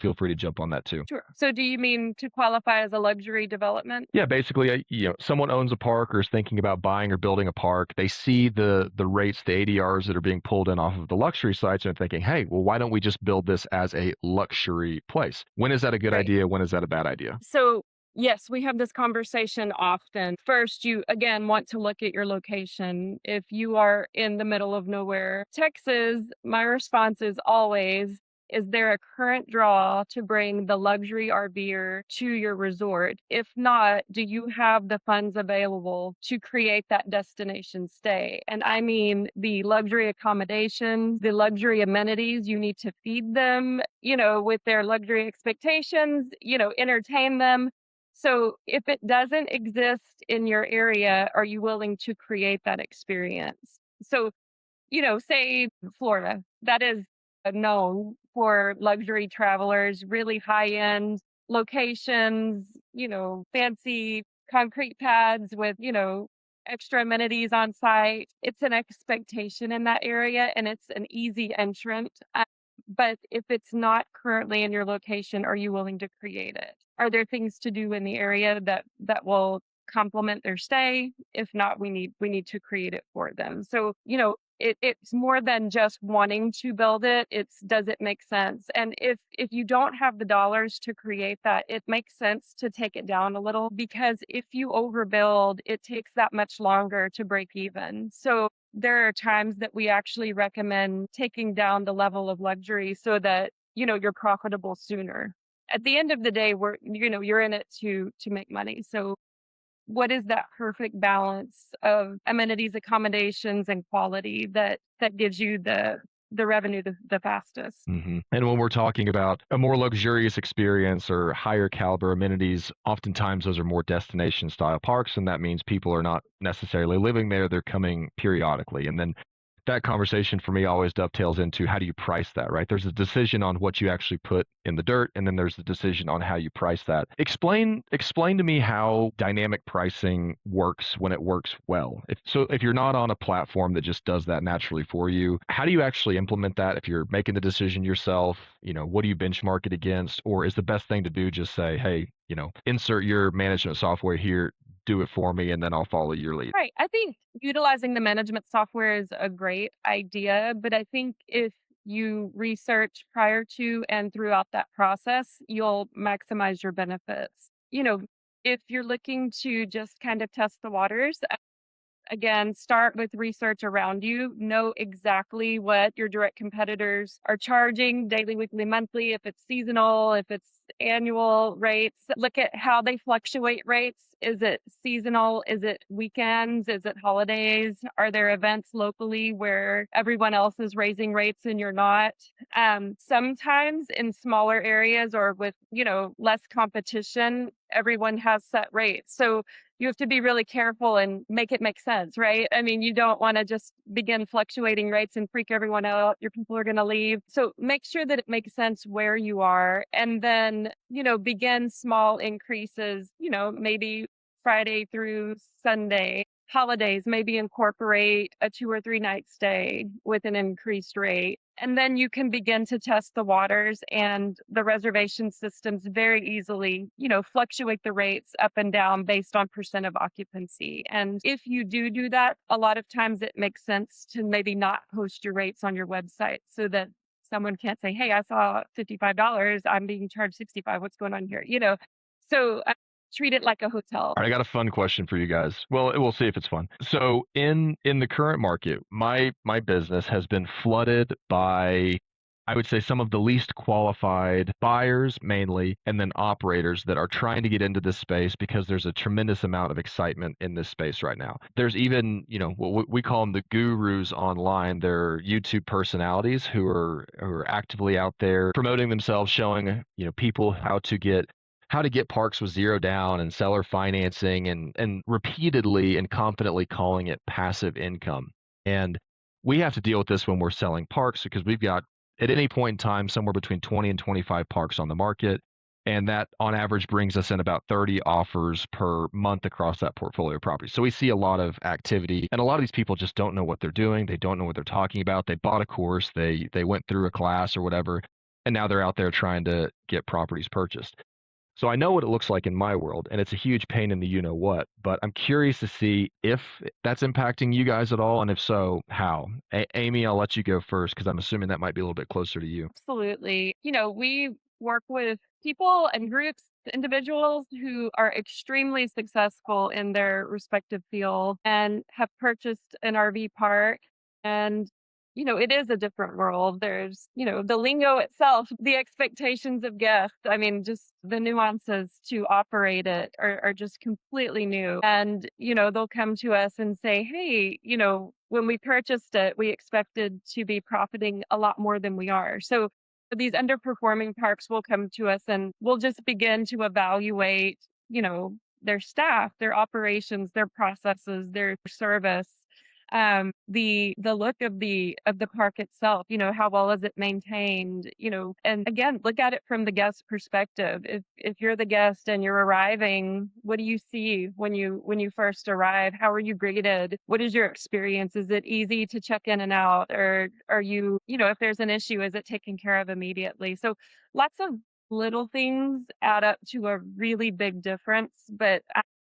feel free to jump on that too. Sure. So do you mean to qualify as a luxury development? Yeah, basically, someone owns a park or is thinking about buying or building a park. They see the rates, the ADRs that are being pulled in off of the luxury sites, and thinking, hey, well, why don't we just build this as a luxury place? When is that a good Right. idea? When is that a bad idea? So yes, we have this conversation often. First, you again want to look at your location. If you are in the middle of nowhere, Texas, my response is always, is there a current draw to bring the luxury RVer to your resort? If not, do you have the funds available to create that destination stay? And I mean the luxury accommodations, the luxury amenities. You need to feed them, with their luxury expectations, entertain them. So if it doesn't exist in your area, are you willing to create that experience? So, say Florida, that is known for luxury travelers, really high end locations, fancy concrete pads with, extra amenities on site. It's an expectation in that area and it's an easy entrant. But if it's not currently in your location, are you willing to create it? Are there things to do in the area that will complement their stay? If not, we need to create it for them. So, it's more than just wanting to build it. It's, does it make sense? And if you don't have the dollars to create that, it makes sense to take it down a little, because if you overbuild, it takes that much longer to break even. So there are times that we actually recommend taking down the level of luxury so that, you're profitable sooner. At the end of the day, you're in it to make money. So what is that perfect balance of amenities, accommodations, and quality that gives you the revenue the fastest? And when we're talking about a more luxurious experience or higher caliber amenities, oftentimes those are more destination style parks, and that means people are not necessarily living there, they're coming periodically. And then that conversation for me always dovetails into, how do you price that, right? There's a decision on what you actually put in the dirt, and then there's the decision on how you price that. Explain to me how dynamic pricing works when it works well. If you're not on a platform that just does that naturally for you, how do you actually implement that? If you're making the decision yourself, what do you benchmark it against? Or is the best thing to do just say, hey, insert your management software here, do it for me, and then I'll follow your lead? Right. I think utilizing the management software is a great idea, but I think if you research prior to and throughout that process, you'll maximize your benefits. If you're looking to just kind of test the waters, again, start with research around you. Know exactly what your direct competitors are charging daily, weekly, monthly, if it's seasonal, if it's annual rates. Look at how they fluctuate rates. Is it seasonal? Is it weekends? Is it holidays? Are there events locally where everyone else is raising rates and you're not? Sometimes in smaller areas or with, less competition, everyone has set rates. So you have to be really careful and make it make sense, right? I mean, you don't want to just begin fluctuating rates and freak everyone out. Your people are going to leave. So make sure that it makes sense where you are, and then, begin small increases, maybe Friday through Sunday. Holidays, maybe incorporate a 2 or 3 night stay with an increased rate. And then you can begin to test the waters, and the reservation systems very easily, fluctuate the rates up and down based on percent of occupancy. And if you do that, a lot of times it makes sense to maybe not post your rates on your website so that someone can't say, hey, I saw $55, I'm being charged 65. What's going on here? So treat it like a hotel. All right, I got a fun question for you guys. Well, we'll see if it's fun. So in the current market, my business has been flooded by I would say some of the least qualified buyers mainly, and then operators that are trying to get into this space because there's a tremendous amount of excitement in this space right now. There's even, what we call them the gurus online. They're YouTube personalities who are actively out there promoting themselves, showing, people how to get parks with zero down and seller financing and repeatedly and confidently calling it passive income. And we have to deal with this when we're selling parks because we've got at any point in time somewhere between 20 and 25 parks on the market. And that on average brings us in about 30 offers per month across that portfolio of properties. So we see a lot of activity, and a lot of these people just don't know what they're doing. They don't know what they're talking about. They bought a course, they went through a class or whatever, and now they're out there trying to get properties purchased. So I know what it looks like in my world, and it's a huge pain in the you know what, but I'm curious to see if that's impacting you guys at all, and if so, how. Amy, I'll let you go first because I'm assuming that might be a little bit closer to you. Absolutely. We work with people and groups, individuals who are extremely successful in their respective field and have purchased an RV park. And, it is a different world. There's, the lingo itself, the expectations of guests. I mean, just the nuances to operate it are just completely new. And, they'll come to us and say, hey, when we purchased it, we expected to be profiting a lot more than we are. So these underperforming parks will come to us and we'll just begin to evaluate, their staff, their operations, their processes, their service, the look of the park itself, how well is it maintained, and again, look at it from the guest perspective. If you're the guest and you're arriving, what do you see when you first arrive? How are you greeted? What is your experience? Is it easy to check in and out, or are you, if there's an issue, is it taken care of immediately? So lots of little things add up to a really big difference, but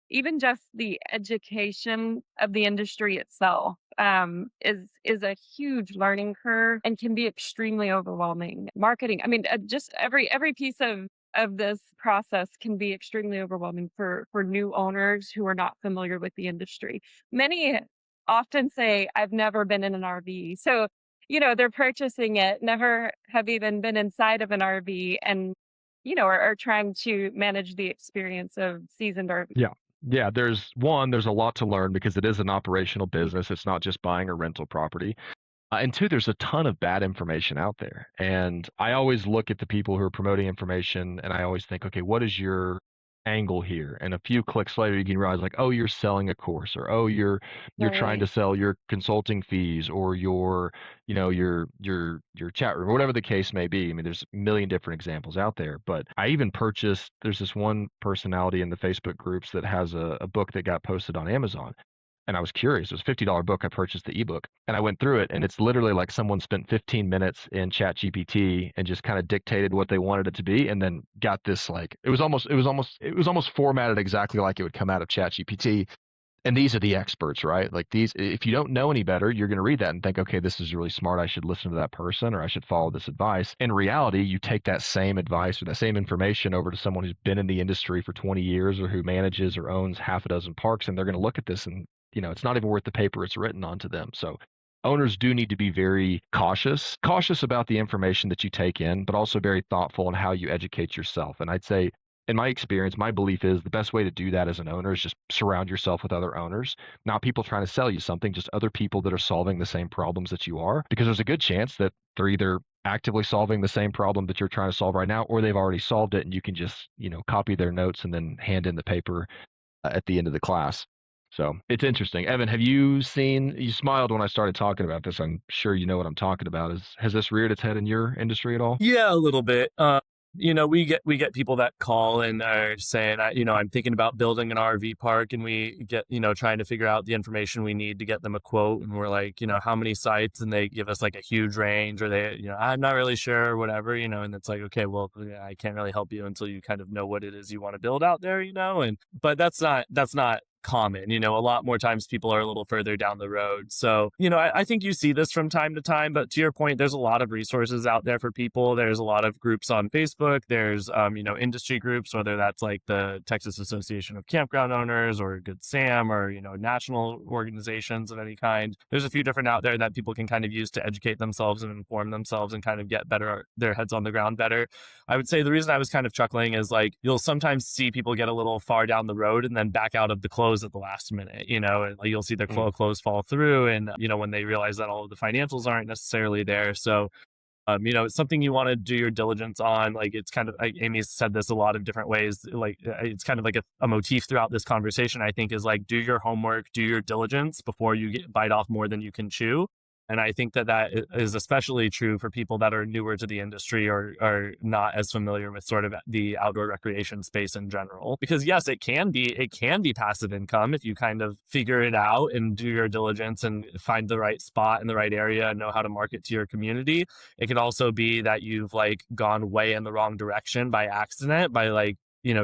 even just the education of the industry itself is a huge learning curve and can be extremely overwhelming. Marketing, I mean, just every piece of this process can be extremely overwhelming for new owners who are not familiar with the industry. Many often say, "I've never been in an RV," so they're purchasing it, never have even been inside of an RV, and are trying to manage the experience of seasoned RV. Yeah. Yeah, there's a lot to learn because it is an operational business. It's not just buying a rental property. And two, there's a ton of bad information out there. And I always look at the people who are promoting information and I always think, okay, what is your angle here? And a few clicks later, you can realize like, oh, you're selling a course, or oh, you're trying Right. to sell your consulting fees or your chat room, or whatever the case may be. I mean, there's a million different examples out there. But I even purchased, there's this one personality in the Facebook groups that has a book that got posted on Amazon. And I was curious. It was a $50 book. I purchased the ebook and I went through it. And it's literally like someone spent 15 minutes in Chat GPT and just kind of dictated what they wanted it to be. And then got this like, it was almost formatted exactly like it would come out of Chat GPT. And these are the experts, right? Like these, if you don't know any better, you're going to read that and think, okay, this is really smart. I should listen to that person or I should follow this advice. In reality, you take that same advice or that same information over to someone who's been in the industry for 20 years or who manages or owns half a dozen parks, and they're going to look at this and, it's not even worth the paper it's written on to them. So owners do need to be very cautious about the information that you take in, but also very thoughtful in how you educate yourself. And I'd say in my experience, my belief is the best way to do that as an owner is just surround yourself with other owners, not people trying to sell you something, just other people that are solving the same problems that you are, because there's a good chance that they're either actively solving the same problem that you're trying to solve right now, or they've already solved it and you can just, copy their notes and then hand in the paper at the end of the class. So it's interesting. Evan, you smiled when I started talking about this. I'm sure you know what I'm talking about. Has this reared its head in your industry at all? Yeah, a little bit. We get people that call and are saying, I'm thinking about building an RV park, and we get, trying to figure out the information we need to get them a quote, and we're like, how many sites, and they give us like a huge range, or they, I'm not really sure, or whatever, and it's like, okay, well, yeah, I can't really help you until you kind of know what it is you want to build out there, and but that's not common. A lot more times people are a little further down the road. So, I think you see this from time to time, but to your point, there's a lot of resources out there for people. There's a lot of groups on Facebook. There's, industry groups, whether that's like the Texas Association of Campground Owners or Good Sam or, national organizations of any kind. There's a few different out there that people can kind of use to educate themselves and inform themselves and kind of get their heads on the ground better. I would say the reason I was kind of chuckling is like, you'll sometimes see people get a little far down the road and then back out of the close at the last minute, and like you'll see their close fall through. And, when they realize that all of the financials aren't necessarily there. So, it's something you want to do your diligence on. Like, it's kind of, like Amy's said this a lot of different ways. Like, it's kind of like a motif throughout this conversation, I think, is like, do your homework, do your diligence before you bite off more than you can chew. And I think that is especially true for people that are newer to the industry or are not as familiar with sort of the outdoor recreation space in general. Because yes, it can be passive income if you kind of figure it out and do your diligence and find the right spot in the right area and know how to market to your community. It can also be that you've like gone way in the wrong direction by accident, by like,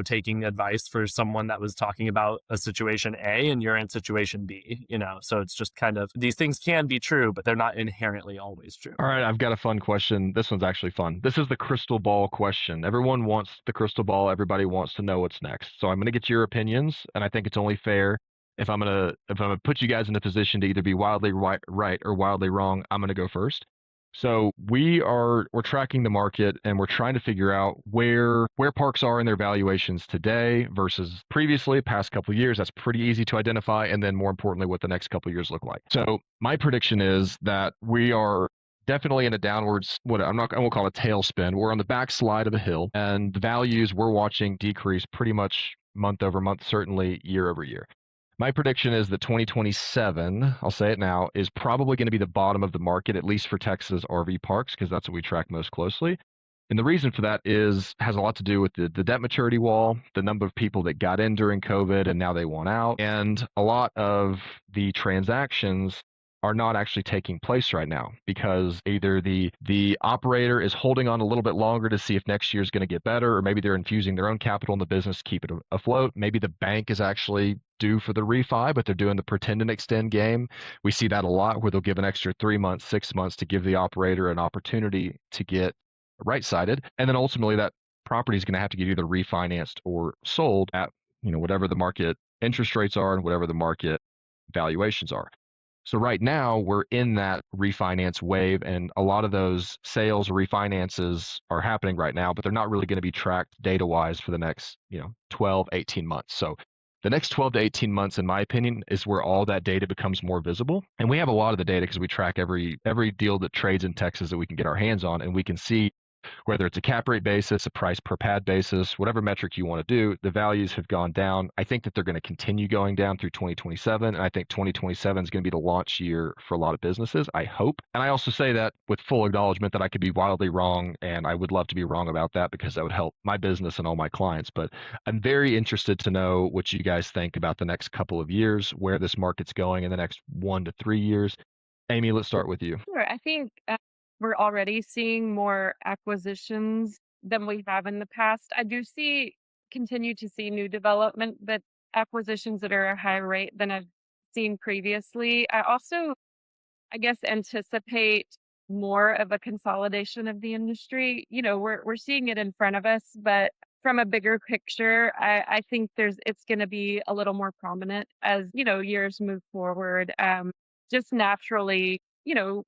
taking advice for someone that was talking about a situation A and you're in situation B, so it's just kind of, these things can be true, but they're not inherently always true. All right, I've got a fun question. This one's actually fun. This is the crystal ball question. Everyone wants the crystal ball. Everybody wants to know what's next. So I'm going to get your opinions, and I think it's only fair if I'm going to put you guys in a position to either be wildly right or wildly wrong. I'm going to go first. So we're tracking the market and we're trying to figure out where parks are in their valuations today versus previously, past couple of years. That's pretty easy to identify. And then more importantly, what the next couple of years look like. So my prediction is that we are definitely in a downwards, I won't call it a tailspin. We're on the backslide of a hill, and the values we're watching decrease pretty much month over month, certainly year over year. My prediction is that 2027, I'll say it now, is probably going to be the bottom of the market, at least for Texas RV parks, because that's what we track most closely. And the reason for that has a lot to do with the debt maturity wall, the number of people that got in during COVID and now they want out, and a lot of the transactions are not actually taking place right now because either the operator is holding on a little bit longer to see if next year is going to get better, or maybe they're infusing their own capital in the business to keep it afloat. Maybe the bank is actually due for the refi, but they're doing the pretend and extend game. We see that a lot where they'll give an extra 3 months, 6 months to give the operator an opportunity to get right-sided. And then ultimately that property is going to have to get either refinanced or sold at whatever the market interest rates are and whatever the market valuations are. So right now we're in that refinance wave, and a lot of those sales or refinances are happening right now, but they're not really going to be tracked data-wise for the next 12, 18 months. So the next 12 to 18 months, in my opinion, is where all that data becomes more visible. And we have a lot of the data because we track every deal that trades in Texas that we can get our hands on, and we can see whether it's a cap rate basis, a price per pad basis, whatever metric you want to do, the values have gone down. I think that they're going to continue going down through 2027. And I think 2027 is going to be the launch year for a lot of businesses, I hope. And I also say that with full acknowledgement that I could be wildly wrong, and I would love to be wrong about that because that would help my business and all my clients. But I'm very interested to know what you guys think about the next couple of years, where this market's going in the next 1 to 3 years. Amie, let's start with you. Sure. I think we're already seeing more acquisitions than we have in the past. I do continue to see new development, but acquisitions that are at a higher rate than I've seen previously. I also, I guess, anticipate more of a consolidation of the industry. We're seeing it in front of us, but from a bigger picture, I think it's going to be a little more prominent as, years move forward. Just naturally,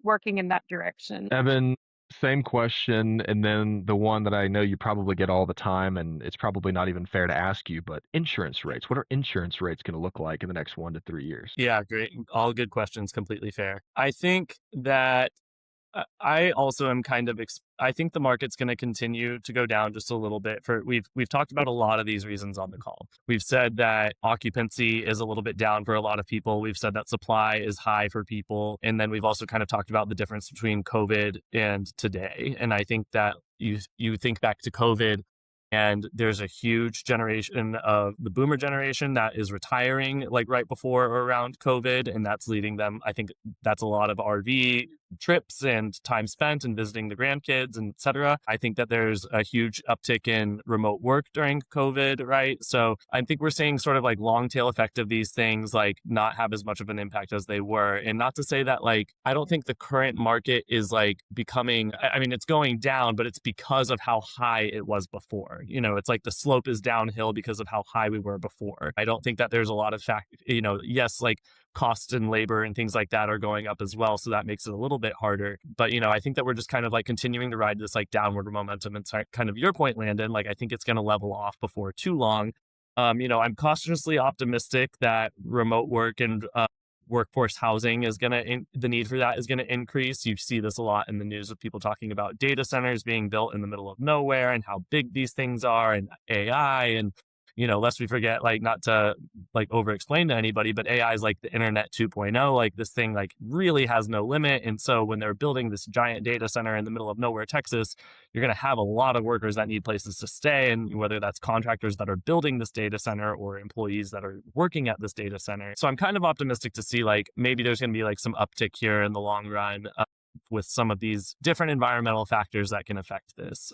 working in that direction. Evan, same question. And then the one that I know you probably get all the time, and it's probably not even fair to ask you, but insurance rates. What are insurance rates going to look like in the next 1 to 3 years? Yeah, great. All good questions, completely fair. I think that I also am I think the market's going to continue to go down just a little bit. We've talked about a lot of these reasons on the call. We've said that occupancy is a little bit down for a lot of people. We've said that supply is high for people. And then we've also kind of talked about the difference between COVID and today. And I think that you think back to COVID, and there's a huge generation of the boomer generation that is retiring like right before or around COVID. And that's leading them. I think that's a lot of RV trips and time spent and visiting the grandkids and et cetera. I think that there's a huge uptick in remote work during COVID, right? So I think we're seeing sort of like long tail effect of these things like not have as much of an impact as they were. And not to say that like, I don't think the current market is like becoming, I mean, it's going down, but it's because of how high it was before. You know, it's like the slope is downhill because of how high we were before. I don't think that there's a lot of yes, like costs and labor and things like that are going up as well. So that makes it a little bit harder. But, I think that we're just kind of like continuing to ride this like downward momentum. And kind of your point, Landon, like I think it's going to level off before too long. I'm cautiously optimistic that remote work and workforce housing is the need for that is going to increase. You see this a lot in the news with people talking about data centers being built in the middle of nowhere and how big these things are, and AI. And lest we forget, like, not to like over explain to anybody, but AI is like the internet 2.0. Like this thing like really has no limit. And so when they're building this giant data center in the middle of nowhere, Texas, you're going to have a lot of workers that need places to stay. And whether that's contractors that are building this data center or employees that are working at this data center. So I'm kind of optimistic to see like maybe there's going to be like some uptick here in the long run with some of these different environmental factors that can affect this.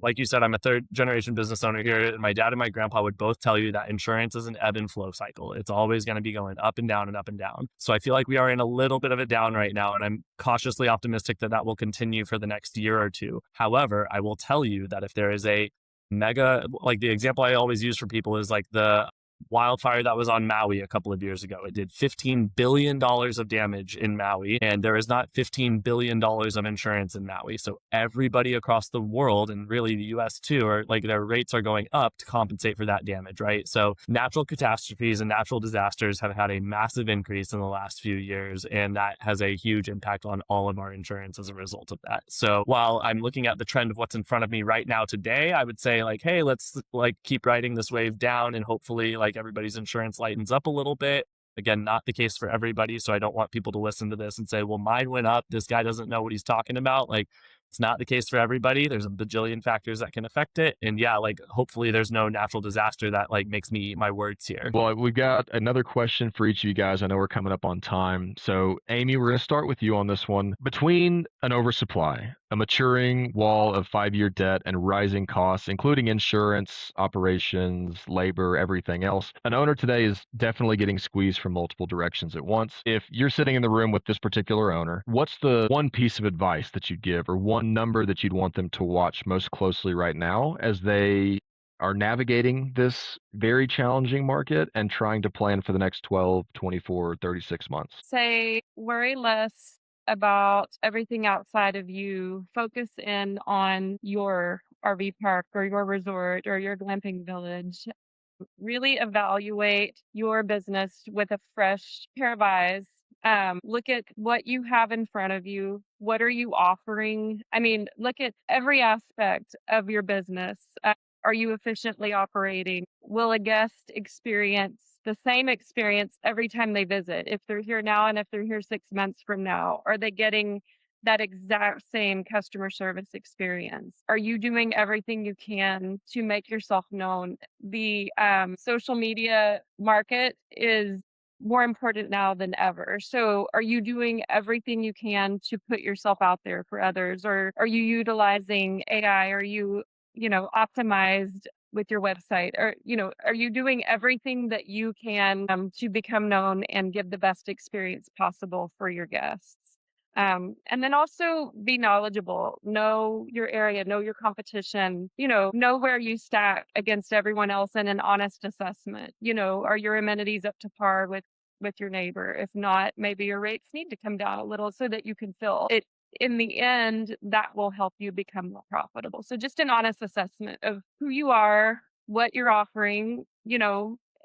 Like you said, I'm a third generation business owner here. And my dad and my grandpa would both tell you that insurance is an ebb and flow cycle. It's always going to be going up and down and up and down. So I feel like we are in a little bit of a down right now. And I'm cautiously optimistic that that will continue for the next year or two. However, I will tell you that if there is a mega, like the example I always use for people is like the wildfire that was on Maui a couple of years ago. It did $15 billion of damage in Maui, and there is not $15 billion of insurance in Maui. So everybody across the world, and really the US too, are like their rates are going up to compensate for that damage, right? So natural catastrophes and natural disasters have had a massive increase in the last few years, and that has a huge impact on all of our insurance as a result of that. So while I'm looking at the trend of what's in front of me right now today, I would say like, hey, let's like keep riding this wave down, and hopefully like everybody's insurance lightens up a little bit. Again, not the case for everybody. So I don't want people to listen to this and say, well, mine went up. This guy doesn't know what he's talking about. Like, it's not the case for everybody. There's a bajillion factors that can affect it. And yeah, like hopefully there's no natural disaster that like makes me eat my words here. Well, we've got another question for each of you guys. I know we're coming up on time. So Amie, we're going to start with you on this one. Between an oversupply, a maturing wall of 5-year debt, and rising costs, including insurance, operations, labor, everything else, an owner today is definitely getting squeezed from multiple directions at once. If you're sitting in the room with this particular owner, what's the one piece of advice that you'd give, or one number that you'd want them to watch most closely right now as they are navigating this very challenging market and trying to plan for the next 12, 24, 36 months? Say, worry less about everything outside of you. Focus in on your RV park or your resort or your glamping village. Really evaluate your business with a fresh pair of eyes. Look at what you have in front of you. What are you offering? I mean, look at every aspect of your business. Are you efficiently operating? Will a guest experience the same experience every time they visit? If they're here now and if they're here 6 months from now, are they getting that exact same customer service experience? Are you doing everything you can to make yourself known? The social media market is more important now than ever. So are you doing everything you can to put yourself out there for others? Or are you utilizing AI? Are you, optimized with your website? Or, are you doing everything that you can to become known and give the best experience possible for your guests? And then also be knowledgeable, know your area, know your competition, know where you stack against everyone else in an honest assessment. Are your amenities up to par with your neighbor? If not, maybe your rates need to come down a little so that you can fill it. In the end, that will help you become more profitable. So just an honest assessment of who you are, what you're offering,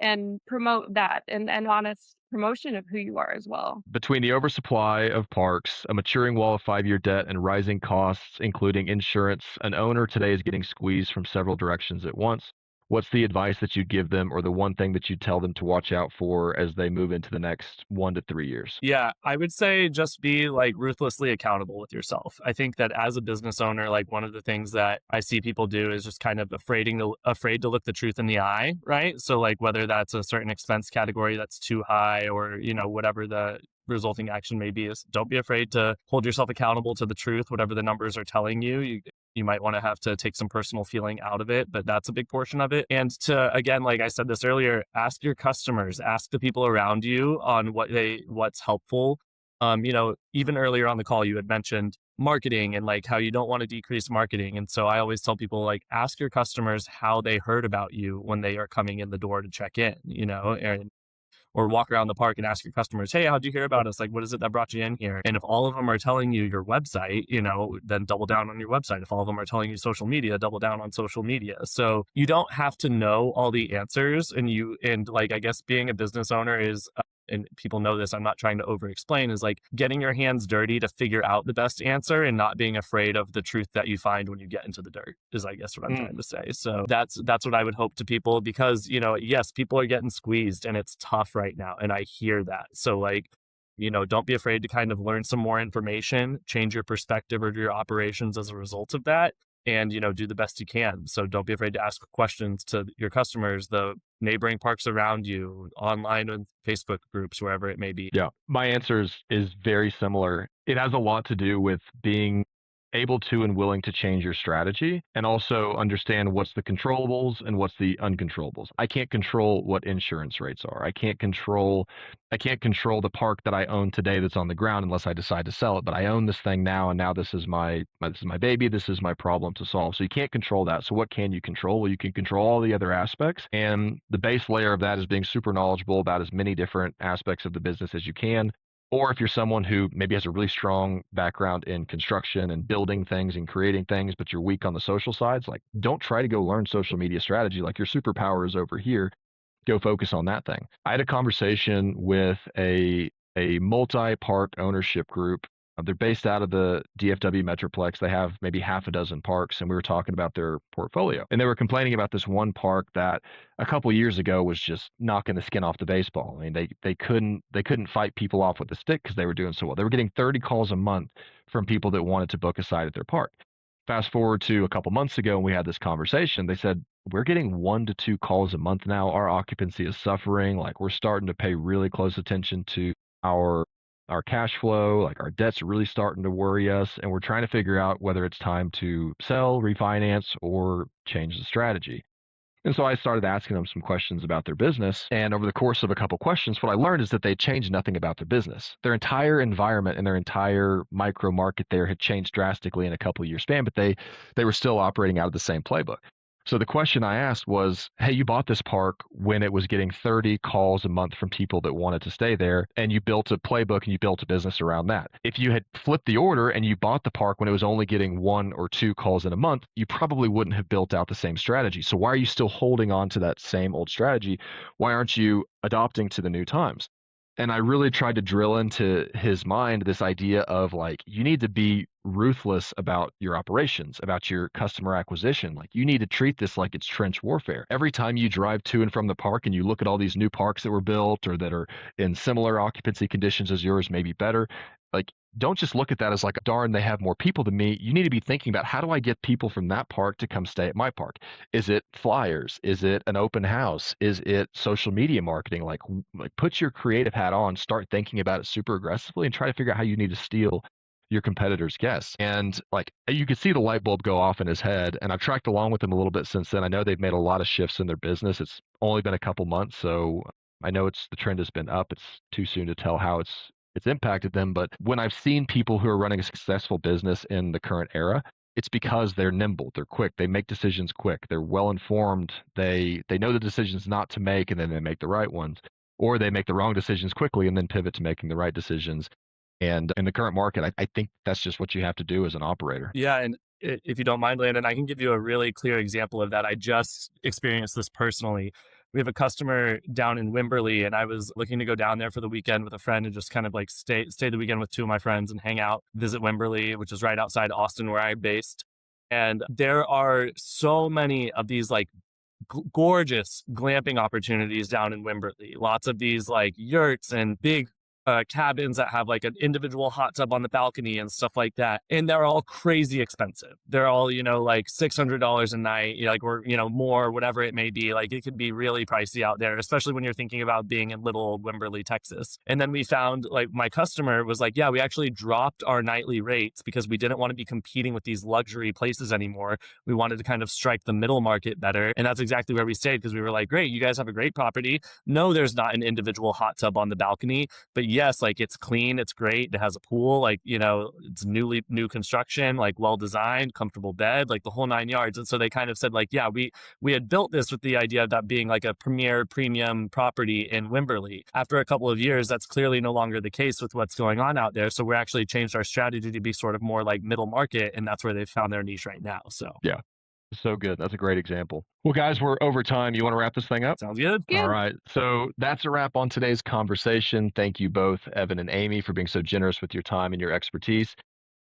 and promote that, and honest promotion of who you are as well. Between the oversupply of parks, a maturing wall of 5-year debt, and rising costs, including insurance, an owner today is getting squeezed from several directions at once. What's the advice that you'd give them, or the one thing that you'd tell them to watch out for as they move into the next 1 to 3 years? Yeah, I would say just be like ruthlessly accountable with yourself. I think that as a business owner, like one of the things that I see people do is just kind of afraid to look the truth in the eye, right? So like whether that's a certain expense category that's too high, or whatever the resulting action may be, is don't be afraid to hold yourself accountable to the truth, whatever the numbers are telling you. You might want to have to take some personal feeling out of it, but that's a big portion of it. And to, again, like I said this earlier, ask your customers, ask the people around you on what's helpful. Even earlier on the call, you had mentioned marketing and like how you don't want to decrease marketing. And so I always tell people, like, ask your customers how they heard about you when they are coming in the door to check in, or walk around the park and ask your customers, hey, how'd you hear about us? Like, what is it that brought you in here? And if all of them are telling you your website, then double down on your website. If all of them are telling you social media, double down on social media. So you don't have to know all the answers. And like, I guess being a business owner is, and people know this, I'm not trying to over explain, is like getting your hands dirty to figure out the best answer and not being afraid of the truth that you find when you get into the dirt, is I guess what I'm trying to say. So that's what I would hope to people, because, yes, people are getting squeezed and it's tough right now. And I hear that. So like, don't be afraid to kind of learn some more information, change your perspective or your operations as a result of that. And, do the best you can. So don't be afraid to ask questions to your customers, the neighboring parks around you, online and Facebook groups, wherever it may be. Yeah, my answer is very similar. It has a lot to do with being able to and willing to change your strategy, and also understand what's the controllables and what's the uncontrollables. I can't control what insurance rates are. I can't control the park that I own today that's on the ground unless I decide to sell it. But I own this thing now, and now this is my baby. This is my problem to solve. So you can't control that. So what can you control? Well, you can control all the other aspects, and the base layer of that is being super knowledgeable about as many different aspects of the business as you can. Or if you're someone who maybe has a really strong background in construction and building things and creating things, but you're weak on the social sides, like, don't try to go learn social media strategy. Like, your superpower is over here. Go focus on that thing. I had a conversation with a multi-park ownership group. They're based out of the DFW Metroplex. They have maybe half a dozen parks, and we were talking about their portfolio. And they were complaining about this one park that a couple years ago was just knocking the skin off the baseball. I mean, they couldn't fight people off with a stick because they were doing so well. They were getting 30 calls a month from people that wanted to book a site at their park. Fast forward to a couple months ago, and we had this conversation. They said, we're getting 1 to 2 calls a month now. Our occupancy is suffering. Like, we're starting to pay really close attention to our cash flow. Like, our debt's really starting to worry us, and we're trying to figure out whether it's time to sell, refinance, or change the strategy. And so I started asking them some questions about their business. And over the course of a couple questions, what I learned is that they changed nothing about their business. Their entire environment and their entire micro market there had changed drastically in a couple of year span, but they were still operating out of the same playbook. So the question I asked was, hey, you bought this park when it was getting 30 calls a month from people that wanted to stay there, and you built a playbook and you built a business around that. If you had flipped the order and you bought the park when it was only getting 1 or 2 calls in a month, you probably wouldn't have built out the same strategy. So why are you still holding on to that same old strategy? Why aren't you adopting to the new times? And I really tried to drill into his mind this idea of, like, you need to be ruthless about your operations, about your customer acquisition. Like, you need to treat this like it's trench warfare. Every time you drive to and from the park and you look at all these new parks that were built or that are in similar occupancy conditions as yours, maybe better, like, don't just look at that as like, darn, they have more people than me. You need to be thinking about, how do I get people from that park to come stay at my park? Is it flyers? Is it an open house? Is it social media marketing? Like put your creative hat on, start thinking about it super aggressively, and try to figure out how you need to steal your competitors' guests. And like, you could see the light bulb go off in his head. And I've tracked along with them a little bit since then. I know they've made a lot of shifts in their business. It's only been a couple months, so I know the trend has been up. It's too soon to tell how it's impacted them. But when I've seen people who are running a successful business in the current era, it's because they're nimble, they're quick, they make decisions quick, they're well informed, they know the decisions not to make, and then they make the right ones, or they make the wrong decisions quickly and then pivot to making the right decisions. And in the current market, I think that's just what you have to do as an operator. Yeah, and if you don't mind, Landon, I can give you a really clear example of that. I just experienced this personally. We have a customer down in Wimberley, and I was looking to go down there for the weekend with a friend and just kind of like stay the weekend with 2 of my friends and hang out, visit Wimberley, which is right outside Austin where I'm based. And there are so many of these like gorgeous glamping opportunities down in Wimberley. Lots of these like yurts and big cabins that have like an individual hot tub on the balcony and stuff like that. And they're all crazy expensive. They're all, like $600 a night, like, or, more, whatever it may be. Like, it could be really pricey out there, especially when you're thinking about being in little old Wimberley, Texas. And then we found, like, my customer was like, yeah, we actually dropped our nightly rates because we didn't want to be competing with these luxury places anymore. We wanted to kind of strike the middle market better. And that's exactly where we stayed, because we were like, great, you guys have a great property. No, there's not an individual hot tub on the balcony, but yes, like, it's clean, it's great, it has a pool, like, it's new construction, like, well designed, comfortable bed, like the whole 9 yards. And so they kind of said, like, yeah, we had built this with the idea of that being like a premier premium property in Wimberley. After a couple of years, that's clearly no longer the case with what's going on out there. So we're actually changed our strategy to be sort of more like middle market, and that's where they've found their niche right now. So yeah, so good. That's a great example. Well, guys, we're over time. You want to wrap this thing up? Sounds good. Good. All right. So that's a wrap on today's conversation. Thank you both, Evan and Amie, for being so generous with your time and your expertise.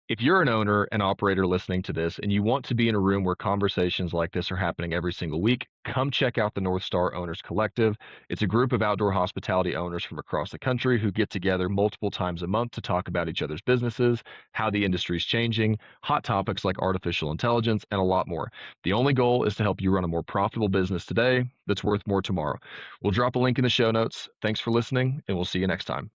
If you're an owner and operator listening to this and you want to be in a room where conversations like this are happening every single week, come check out the North Star Owners Collective. It's a group of outdoor hospitality owners from across the country who get together multiple times a month to talk about each other's businesses, how the industry is changing, hot topics like artificial intelligence, and a lot more. The only goal is to help you run a more profitable business today that's worth more tomorrow. We'll drop a link in the show notes. Thanks for listening, and we'll see you next time.